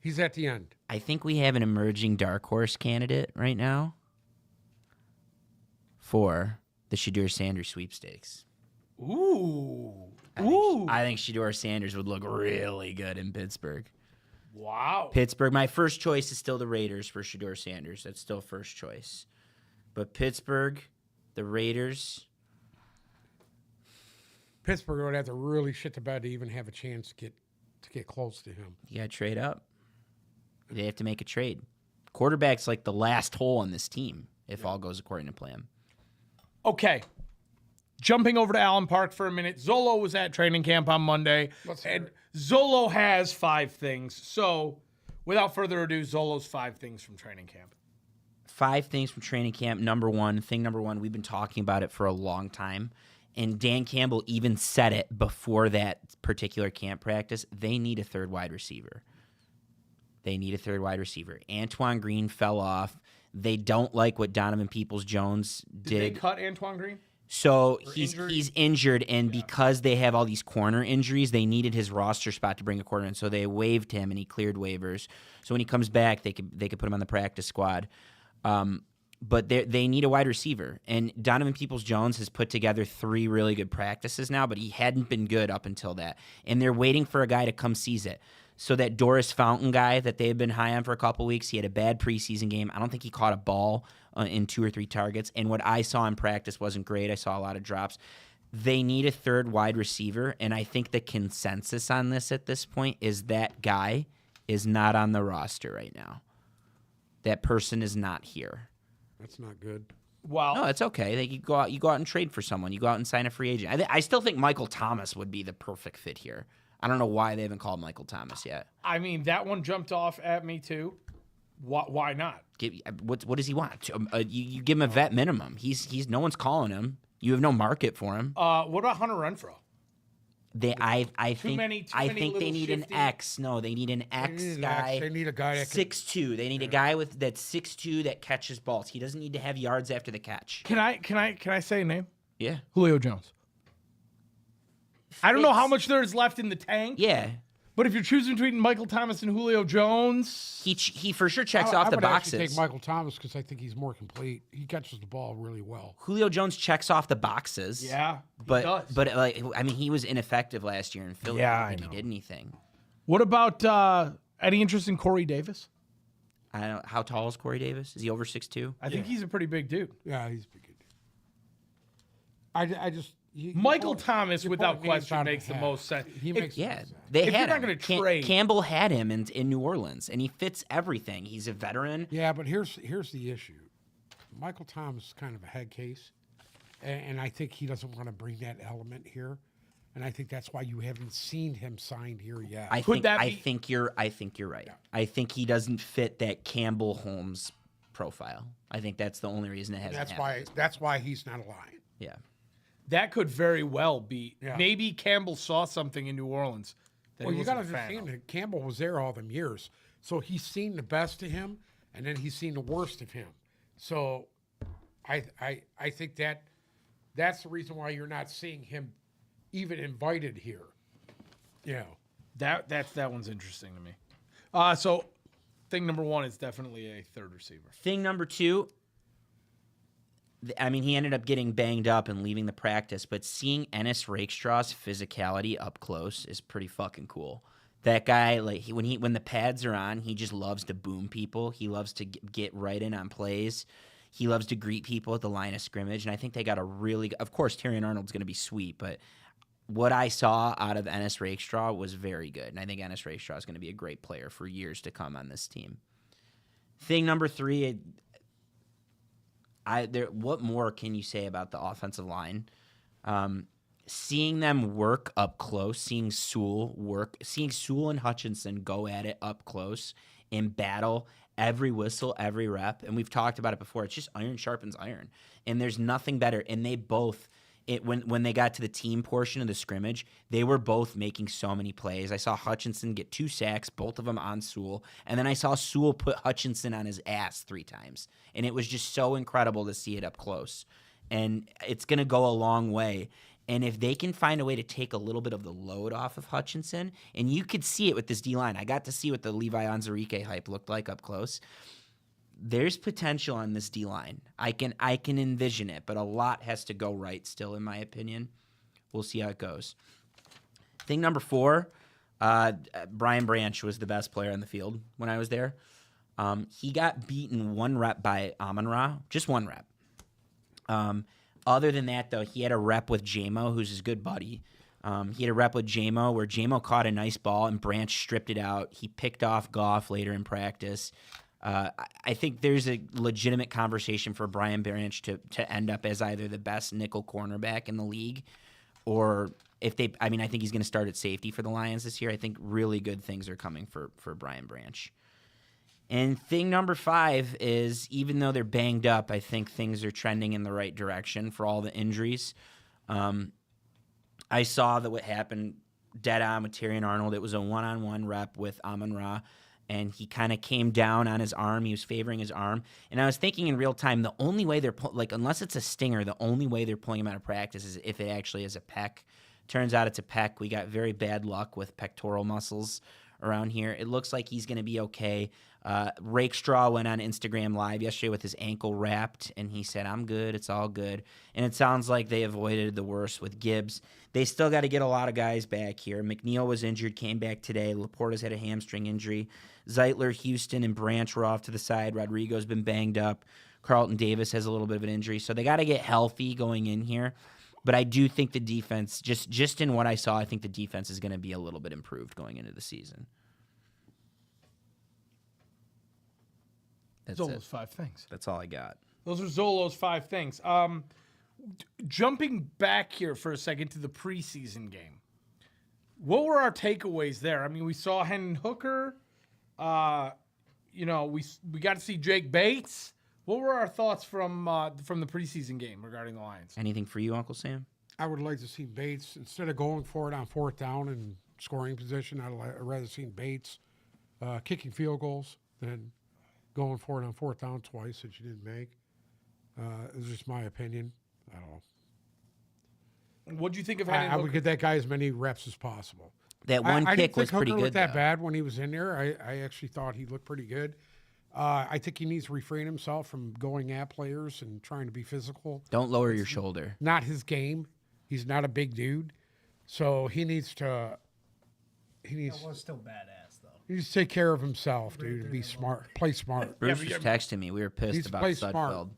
He's at the end. I think we have an emerging dark horse candidate right now for the Shedeur Sanders sweepstakes. Ooh. I think Shedeur Sanders would look really good in Pittsburgh. Wow. Pittsburgh, my first choice is still the Raiders for Shedeur Sanders. That's still first choice. But Pittsburgh, the Raiders. Pittsburgh would have to really shit the bed to even have a chance to get close to him. You got to trade up. They have to make a trade. Quarterback's like the last hole in this team if all goes according to plan. Okay. Jumping over to Allen Park for a minute. Zolo was at training camp on Monday, and Zolo has 5 things. So, without further ado, Zolo's 5 things from training camp. 5 things from training camp. Thing number one, we've been talking about it for a long time, and Dan Campbell even said it before that particular camp practice. They need a third wide receiver. Antoine Green fell off. They don't like what Donovan Peoples-Jones did. Did they cut Antoine Green? So injured? he's injured, and because they have all these corner injuries, they needed his roster spot to bring a corner in. So they waived him, and he cleared waivers. So when he comes back, they could put him on the practice squad. But they need a wide receiver, and Donovan Peoples-Jones has put together 3 really good practices now, but he hadn't been good up until that. And they're waiting for a guy to come seize it. So that Doris Fountain guy that they had been high on for a couple weeks, he had a bad preseason game. I don't think he caught a ball in 2 or 3 targets. And what I saw in practice wasn't great. I saw a lot of drops. They need a third wide receiver, and I think the consensus on this at this point is that guy is not on the roster right now. That person is not here. That's not good. Well, No, it's okay. You go out and trade for someone. You go out and sign a free agent. I still think Michael Thomas would be the perfect fit here. I don't know why they haven't called Michael Thomas yet. I mean, that one jumped off at me too. Why not? What does he want? You give him a vet minimum. He's no one's calling him. You have no market for him. What about Hunter Renfrow? I think many they need little an X. No, they need an X guy. They need a guy that 6'2". They need a guy that's 6'2" that catches balls. He doesn't need to have yards after the catch. Can I say a name? Yeah. Julio Jones. I don't know how much there is left in the tank. Yeah. But if you're choosing between Michael Thomas and Julio Jones, He for sure checks I off the would actually boxes. take Michael Thomas because I think he's more complete. He catches the ball really well. Julio Jones checks off the boxes. yeah, he But does. like I mean, he was ineffective last year in Philly. Yeah, I don't I think know. he did anything. What about any interest in Corey Davis? I don't know how tall is Corey Davis? Is he over 6'2"? I think he's a pretty big dude. Yeah, he's pretty good. I just Michael Thomas, you without pull names question, out of makes the hat. most sense. He If- makes Yeah, the most sense. they If had you're him. not gonna trade- Campbell had him in New Orleans, and he fits everything. He's a veteran. Yeah, but here's the issue. Michael Thomas is kind of a head case, and I think he doesn't want to bring that element here, and I think that's why you haven't seen him signed here yet. I think you're right. I think he doesn't fit that Campbell Holmes profile. I think that's the only reason it hasn't happened. That's why he's not a Lion. Yeah. That could very well be. Yeah. Maybe Campbell saw something in New Orleans. That Well, he you got to wasn't a fan understand of. that Campbell was there all them years, so he's seen the best of him, and then he's seen the worst of him. So, I think that's the reason why you're not seeing him even invited here. You know. That one's interesting to me. So, thing number one is definitely a third receiver. Thing number two, I mean, he ended up getting banged up and leaving the practice, but seeing Ennis Rakestraw's physicality up close is pretty fucking cool. That guy, like when the pads are on, he just loves to boom people. He loves to get right in on plays. He loves to greet people at the line of scrimmage, and I think they got a really. Of course, Terrion Arnold's going to be sweet, but what I saw out of Ennis Rakestraw was very good, and I think Ennis Rakestraw is going to be a great player for years to come on this team. Thing number three. What more can you say about the offensive line? Seeing them work up close, seeing Sewell and Hutchinson go at it up close in battle, every whistle, every rep, and we've talked about it before. It's just iron sharpens iron, and there's nothing better. And they both, when they got to the team portion of the scrimmage, they were both making so many plays. I saw Hutchinson get 2 sacks, both of them on Sewell, and then I saw Sewell put Hutchinson on his ass 3 times, and it was just so incredible to see it up close. And it's going to go a long way. And if they can find a way to take a little bit of the load off of Hutchinson, and you could see it with this D-line. I got to see what the Levi Onwuzurike hype looked like up close. There's potential on this D-line. I can envision it, but a lot has to go right still, in my opinion. We'll see how it goes. Thing number 4, Brian Branch was the best player on the field when I was there. He got beaten 1 rep by Amon-Ra, just 1 rep. Other than that, though, he had a rep with J-Mo, who's his good buddy. He had a rep with J-Mo where J-Mo caught a nice ball and Branch stripped it out. He picked off Goff later in practice. I think there's a legitimate conversation for Brian Branch to end up as either the best nickel cornerback in the league, or I think he's going to start at safety for the Lions this year. I think really good things are coming for Brian Branch. And thing number 5 is, even though they're banged up, I think things are trending in the right direction for all the injuries. I saw that what happened dead on with Terrion Arnold. It was a one-on-one rep with Amon-Ra, and he kind of came down on his arm. He was favoring his arm. And I was thinking in real time, the only way they're unless it's a stinger, the only way they're pulling him out of practice is if it actually is a pec. Turns out it's a pec. We got very bad luck with pectoral muscles around here. It looks like he's going to be okay. Rakestraw went on Instagram Live yesterday with his ankle wrapped, and he said, "I'm good. It's all good." And it sounds like they avoided the worst with Gibbs. They still got to get a lot of guys back here. McNeil was injured, came back today. Laporta's had a hamstring injury. Zeitler, Houston, and Branch were off to the side. Rodrigo's been banged up. Carlton Davis has a little bit of an injury. So they got to get healthy going in here. But I do think the defense, just in what I saw, I think the defense is going to be a little bit improved going into the season. That's Zolo's it. 5 things. That's all I got. Those are Zolo's 5 things. Jumping back here for a second to the preseason game. What were our takeaways there? I mean, we saw Hendon Hooker. we got to see Jake Bates. What were our thoughts from the preseason game regarding the Lions? Anything for you, Uncle Sam? I would like to see Bates, instead of going for it on fourth down and scoring position, I'd rather see Bates kicking field goals than going for it on fourth down twice that you didn't make. It's just my opinion. I don't know. What do you think of I Hendon would Hooker? get that guy as many reps as possible. That one I kick didn't was think pretty Hooker good. looked that though. bad when he was in there. I actually thought he looked pretty good. I think he needs to refrain himself from going at players and trying to be physical. Don't lower your shoulder. Not his game. He's not a big dude, so he needs to. That was still badass though. He needs to take care of himself, dude. And be smart. Play smart. Bruce was texting me. We were pissed He's about play smart. Sudfeld.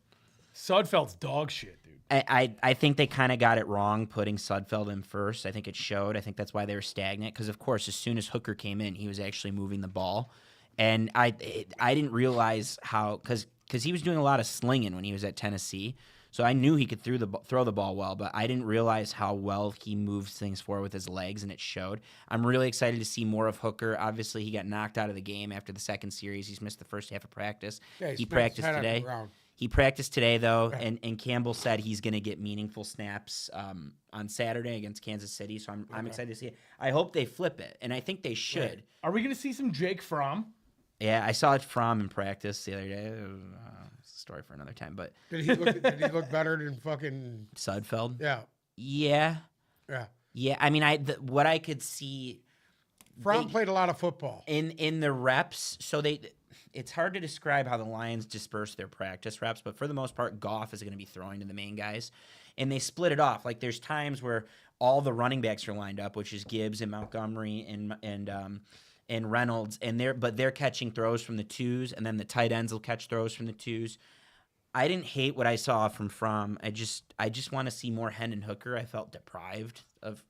Sudfeld's dog shit, dude. I think they kind of got it wrong putting Sudfeld in first. I think it showed. I think that's why they were stagnant. Because of course, as soon as Hooker came in, he was actually moving the ball, and I didn't realize how because he was doing a lot of slinging when he was at Tennessee. So I knew he could throw the ball well, but I didn't realize how well he moves things forward with his legs, and it showed. I'm really excited to see more of Hooker. Obviously, he got knocked out of the game after the second series. He's missed the first half of practice. Yeah, He smacked practiced his head out today. the ground. He practiced today, though, and Campbell said he's going to get meaningful snaps on Saturday against Kansas City. So I'm excited to see it. I hope they flip it, and I think they should. Are we going to see some Jake Fromm? Yeah, I saw it from in practice the other day. It's a story for another time, but Did he look better than fucking? Sudfeld. Yeah, Yeah. yeah. I mean, what I could see Fromm played a lot of football. in the reps, so it's hard to describe how the Lions disperse their practice reps, but for the most part, Goff is going to be throwing to the main guys, and they split it off. Like there's times where all the running backs are lined up, which is Gibbs and Montgomery and Reynolds, and they're catching throws from the twos, and then the tight ends will catch throws from the twos. I didn't hate what I saw from Fromm. I just want to see more Hendon Hooker. I felt deprived of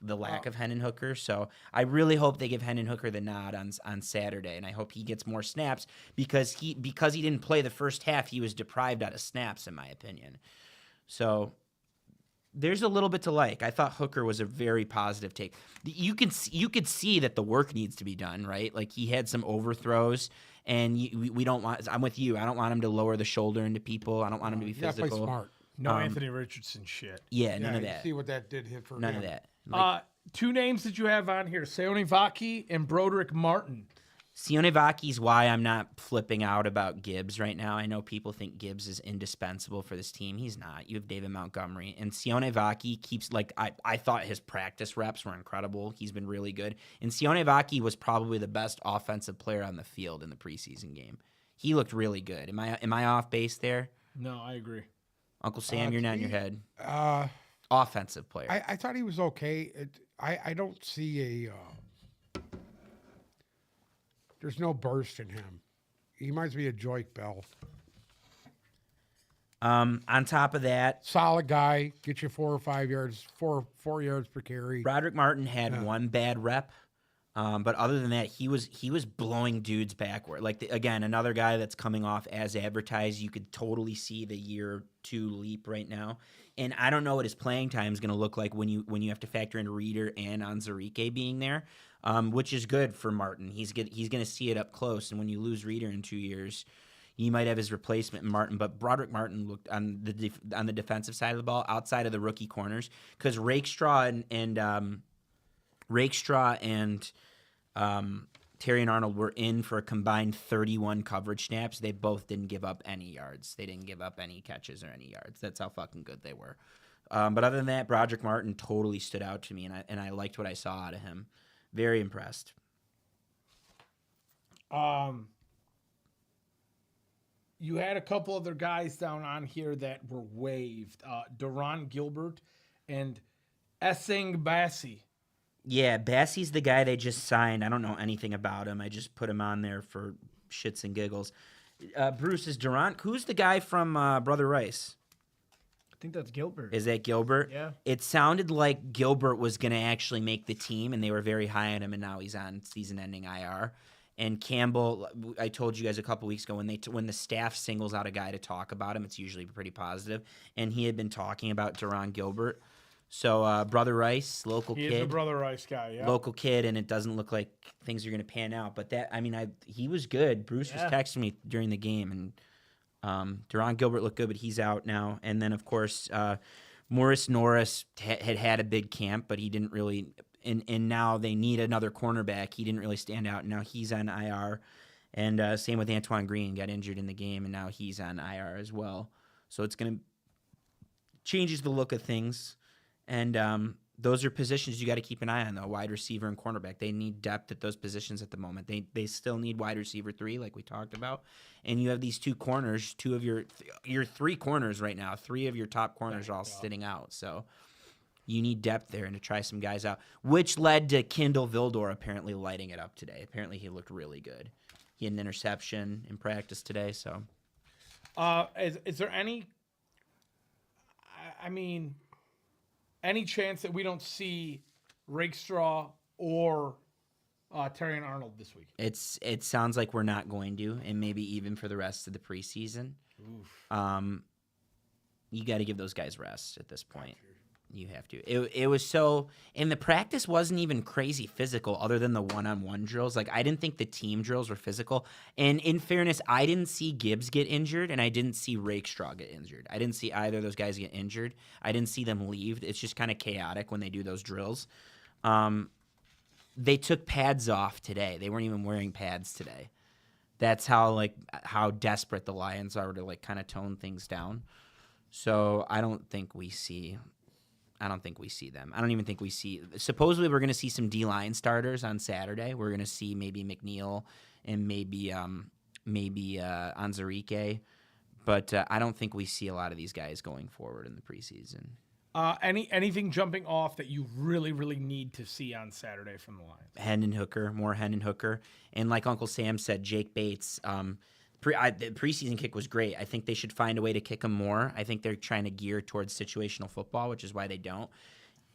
the lack of Hendon Hooker, so I really hope they give Hendon Hooker the nod on Saturday, and I hope he gets more snaps because he didn't play the first half. He was deprived out of snaps, in my opinion. So there's a little bit to like. I thought Hooker was a very positive take. You could see that the work needs to be done, right? Like he had some overthrows, and we don't want. I'm with you. I don't want him to lower the shoulder into people. I don't want him to be You gotta physical. play smart. No Anthony Richardson shit. Yeah, none of you that. See what that did hit for None him. of that. Two names that you have on here: Sione Vaki and Broderick Martin. Sione Vaki's why I'm not flipping out about Gibbs right now. I know people think Gibbs is indispensable for this team. He's not. You have David Montgomery. And Sione Vaki keeps, like, I thought his practice reps were incredible. He's been really good. And Sione Vaki was probably the best offensive player on the field in the preseason game. He looked really good. Am I off base there? No, I agree. Uncle Sam, you're nodding your head. Offensive player. I thought he was okay. I don't see a. There's no burst in him. He reminds me of Joik Bell. On top of that, Solid guy, get you 4 or 5 yards, 4 yards per carry. Broderick Martin had one bad rep, but other than that, he was blowing dudes backward. Like again, another guy that's coming off as advertised. You could totally see the year 2 leap right now, and I don't know what his playing time is going to look like when you have to factor in Reeder and Onzarike being there, which is good for Martin. He's going to see it up close, and when you lose Reeder in 2 years, you might have his replacement in Martin, but Broderick Martin looked on the defensive side of the ball, outside of the rookie corners, because Rakestraw and Terry and Arnold were in for a combined 31 coverage snaps. They both didn't give up any yards. They didn't give up any catches or any yards. That's how fucking good they were. But other than that, Broderick Martin totally stood out to me, and I liked what I saw out of him. Very impressed. You had a couple other guys down on here that were waived. Duron Gilbert and Essing Bassi. Yeah, Bassey's the guy they just signed. I don't know anything about him. I just put him on there for shits and giggles. Bruce, is Durant? Who's the guy from Brother Rice? I think that's Gilbert. Is that Gilbert? Yeah. It sounded like Gilbert was going to actually make the team, and they were very high on him, and now he's on season-ending IR. And Campbell, I told you guys a couple weeks ago, when the staff singles out a guy to talk about him, it's usually pretty positive. And he had been talking about Duron Gilbert. So Brother Rice, local He kid. is the Brother Rice guy, yeah. Local kid, and it doesn't look like things are going to pan out. But he was good. Bruce was texting me during the game, and Deron Gilbert looked good, but he's out now. And then, of course, Morris Norris had a big camp, but he didn't really. And now they need another cornerback. He didn't really stand out. Now he's on IR. And same with Antoine Green, got injured in the game, and now he's on IR as well. So it's going to changes the look of things. And those are positions you got to keep an eye on, though, wide receiver and cornerback. They need depth at those positions at the moment. They still need wide receiver 3, like we talked about. And you have these 2 corners, 2 of your 3 corners right now. 3 of your top corners are all sitting out. So you need depth there and to try some guys out, which led to Kindle Vildor apparently lighting it up today. Apparently he looked really good. He had an interception in practice today. So, is there any? I mean, any chance that we don't see Rakestraw or Terrion Arnold this week? It sounds like we're not going to, and maybe even for the rest of the preseason. You got to give those guys rest at this point. You have to. It was so, and the practice wasn't even crazy physical other than the one-on-one drills. Like, I didn't think the team drills were physical. And in fairness, I didn't see Gibbs get injured, and I didn't see Rakestraw get injured. I didn't see either of those guys get injured. I didn't see them leave. It's just kind of chaotic when they do those drills. They took pads off today. They weren't even wearing pads today. That's how desperate the Lions are to kind of tone things down. So I don't think we see them. I don't even think we see. Supposedly, we're going to see some D-line starters on Saturday. We're going to see maybe McNeil and maybe Anzarike, but I don't think we see a lot of these guys going forward in the preseason. Anything jumping off that you really, really need to see on Saturday from the Lions? Hendon Hooker, and like Uncle Sam said, Jake Bates. The preseason kick was great. I think they should find a way to kick him more. I think they're trying to gear towards situational football, which is why they don't.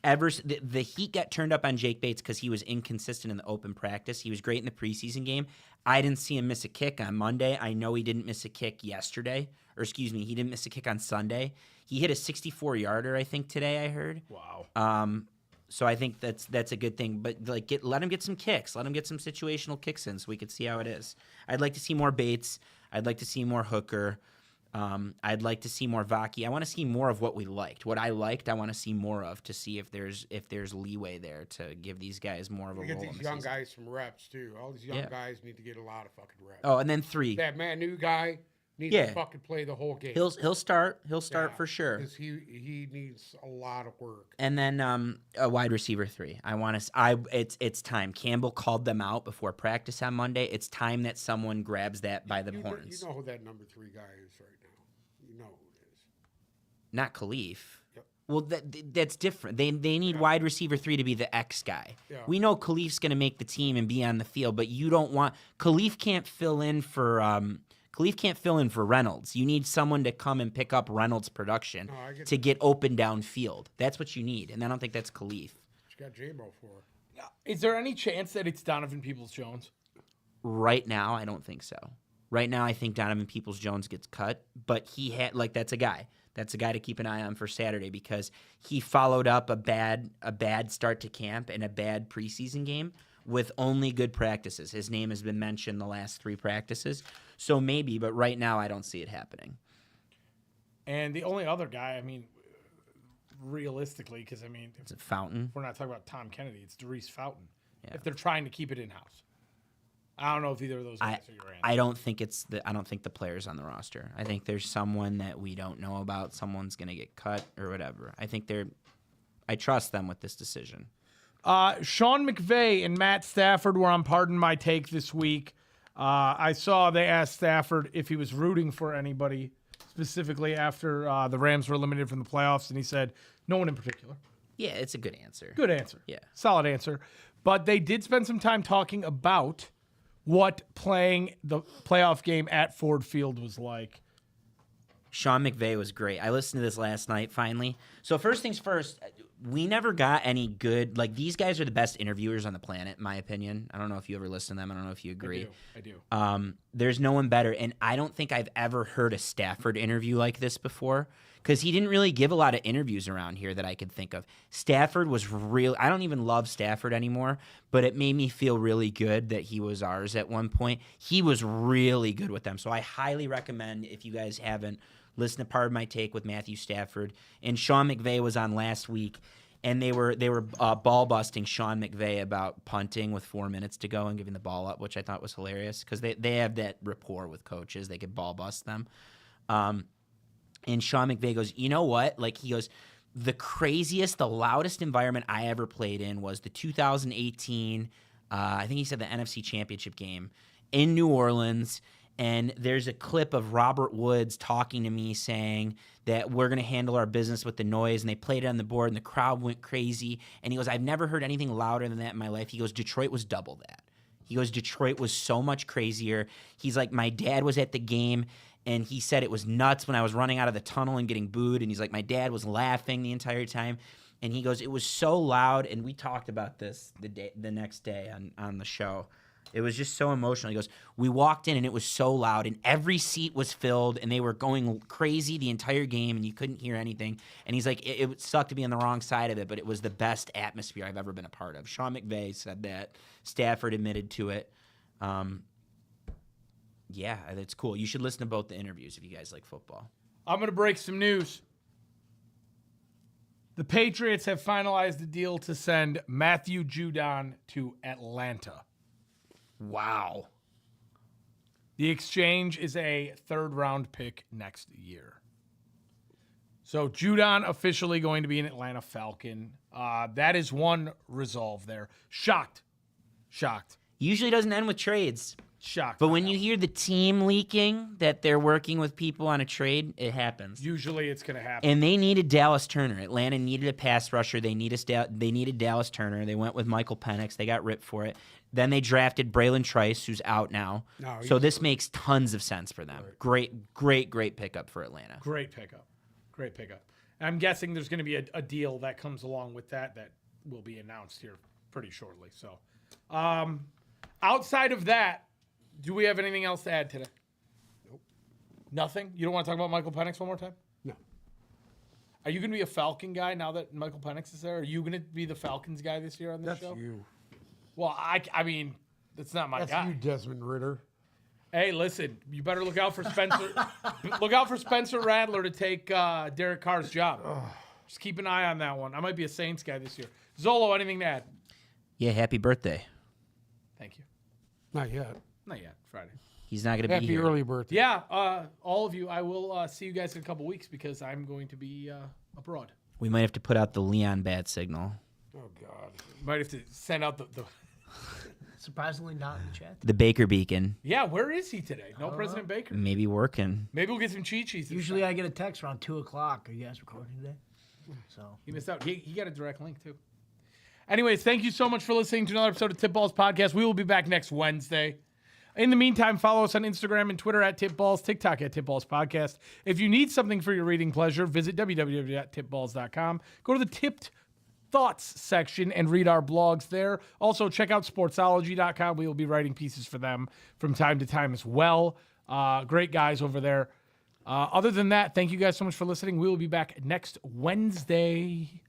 The heat got turned up on Jake Bates because he was inconsistent in the open practice. He was great in the preseason game. I didn't see him miss a kick on Monday. I know he didn't miss a kick yesterday. He didn't miss a kick on Sunday. He hit a 64-yarder, I think, today, I heard. Wow. So I think that's a good thing. But let him get some kicks. Let him get some situational kicks in so we could see how it is. I'd like to see more Bates. I'd like to see more Hooker. I'd like to see more Vaki. I want to see more of what we liked. What I liked, I want to see more of to see if there's leeway there to give these guys more of a role. Get these young guys some reps too. All these young guys need to get a lot of fucking reps. Oh, and then 3. That Manu guy needs to fucking play the whole game. He'll start. He'll start for sure. Because he needs a lot of work. And then a wide receiver 3. It's time. Campbell called them out before practice on Monday. It's time that someone grabs that by the horns. You know who that number 3 guy is right now. You know who it is. Not Khalif. Yep. Well, that's different. They need wide receiver 3 to be the X guy. Yeah. We know Khalif's going to make the team and be on the field, but you don't want Khalif can't fill in for Reynolds. You need someone to come and pick up Reynolds' production to get open downfield. That's what you need, and I don't think that's Khalif. You got J-Mo for. Is there any chance that it's Donovan Peoples-Jones? Right now, I don't think so. Right now, I think Donovan Peoples-Jones gets cut, but that's a guy. That's a guy to keep an eye on for Saturday because he followed up a bad start to camp and a bad preseason game with only good practices. His name has been mentioned the last 3 practices. So maybe, but right now I don't see it happening. And the only other guy, realistically, because Is it Fountain? we're not talking about Tom Kennedy, it's Darius Fountain. Yeah. If they're trying to keep it in-house. I don't know if either of those guys are your answer. I don't think I don't think the player's on the roster. I think there's someone that we don't know about. Someone's going to get cut or whatever. I trust them with this decision. Sean McVay and Matt Stafford were on Pardon My Take this week. I saw they asked Stafford if he was rooting for anybody specifically after the Rams were eliminated from the playoffs, and he said no one in particular. Yeah, it's a good answer. Good answer. Yeah. Solid answer. But they did spend some time talking about what playing the playoff game at Ford Field was like. Sean McVay was great. I listened to this last night, finally. So first things first, we never got any good, like, these guys are the best interviewers on the planet, in my opinion. I don't know if you ever listen to them. I don't know if you agree. I do. There's no one better. And I don't think I've ever heard a Stafford interview like this before, because he didn't really give a lot of interviews around here that I could think of. Stafford was real. I don't even love Stafford anymore, but it made me feel really good that he was ours at one point. He was really good with them. So I highly recommend, if you guys haven't, listen to Part of My Take with Matthew Stafford. And Sean McVay was on last week, and they were ball busting Sean McVay about punting with 4 minutes to go and giving the ball up, which I thought was hilarious because they have that rapport with coaches. They could ball bust them. And Sean McVay goes, you know what? Like, he goes, the craziest, the loudest environment I ever played in was the 2018, I think he said the NFC Championship game in New Orleans. And there's a clip of Robert Woods talking to me saying that we're going to handle our business with the noise. And they played it on the board and the crowd went crazy. And he goes, I've never heard anything louder than that in my life. He goes, Detroit was double that. He goes, Detroit was so much crazier. He's like, my dad was at the game, and he said it was nuts when I was running out of the tunnel and getting booed. And he's like, my dad was laughing the entire time. And he goes, it was so loud. And we talked about this the next day on the show. It was just so emotional. He goes, we walked in, and it was so loud, and every seat was filled, and they were going crazy the entire game, and you couldn't hear anything. And he's like, it sucked to be on the wrong side of it, but it was the best atmosphere I've ever been a part of. Sean McVay said that. Stafford admitted to it. Yeah, it's cool. You should listen to both the interviews if you guys like football. I'm going to break some news. The Patriots have finalized the deal to send Matthew Judon to Atlanta. Wow. The exchange is a third-round pick next year. So Judon officially going to be an Atlanta Falcon. That is one resolve there. Shocked. Usually doesn't end with trades. Shocked. But when you hear the team leaking that they're working with people on a trade, it happens. Usually it's going to happen. And they needed Dallas Turner. Atlanta needed a pass rusher. They needed Dallas Turner. They went with Michael Penix. They got ripped for it. Then they drafted Braylon Trice, who's out now. No, so this makes tons of sense for them. Right. Great pickup for Atlanta. Great pickup. I'm guessing there's going to be a deal that comes along with that will be announced here pretty shortly. So outside of that, do we have anything else to add today? Nope. Nothing? You don't want to talk about Michael Penix one more time? No. Are you going to be a Falcon guy now that Michael Penix is there? Are you going to be the Falcons guy this year on this show? That's you. Well, I mean, that's not my That's guy. you, Desmond Ritter. Hey, listen, you better look out for Spencer. Look out for Spencer Rattler to take Derek Carr's job. Just keep an eye on that one. I might be a Saints guy this year. Zolo, anything to add? Yeah, happy birthday. Thank you. Not yet. Not yet. Friday. He's not going to be Happy here. early birthday. Yeah, all of you. I will see you guys in a couple weeks because I'm going to be abroad. We might have to put out the Leon bat signal. Oh, God. Might have to send out the Surprisingly not in the chat. The Baker Beacon. Yeah, where is he today? No President Baker. Maybe working. Maybe we'll get some cheat sheets. Usually I get a text around 2 o'clock. Are you guys recording today? So He missed out. He got a direct link, too. Anyways, thank you so much for listening to another episode of Tip Balls Podcast. We will be back next Wednesday. In the meantime, follow us on Instagram and Twitter at Tip Balls, TikTok at Tip Balls Podcast. If you need something for your reading pleasure, visit www.tipballs.com. Go to the Tipped Thoughts section and read our blogs there. Also, check out sportsology.com. We will be writing pieces for them from time to time as well. Great guys over there. Other than that, thank you guys so much for listening. We will be back next Wednesday.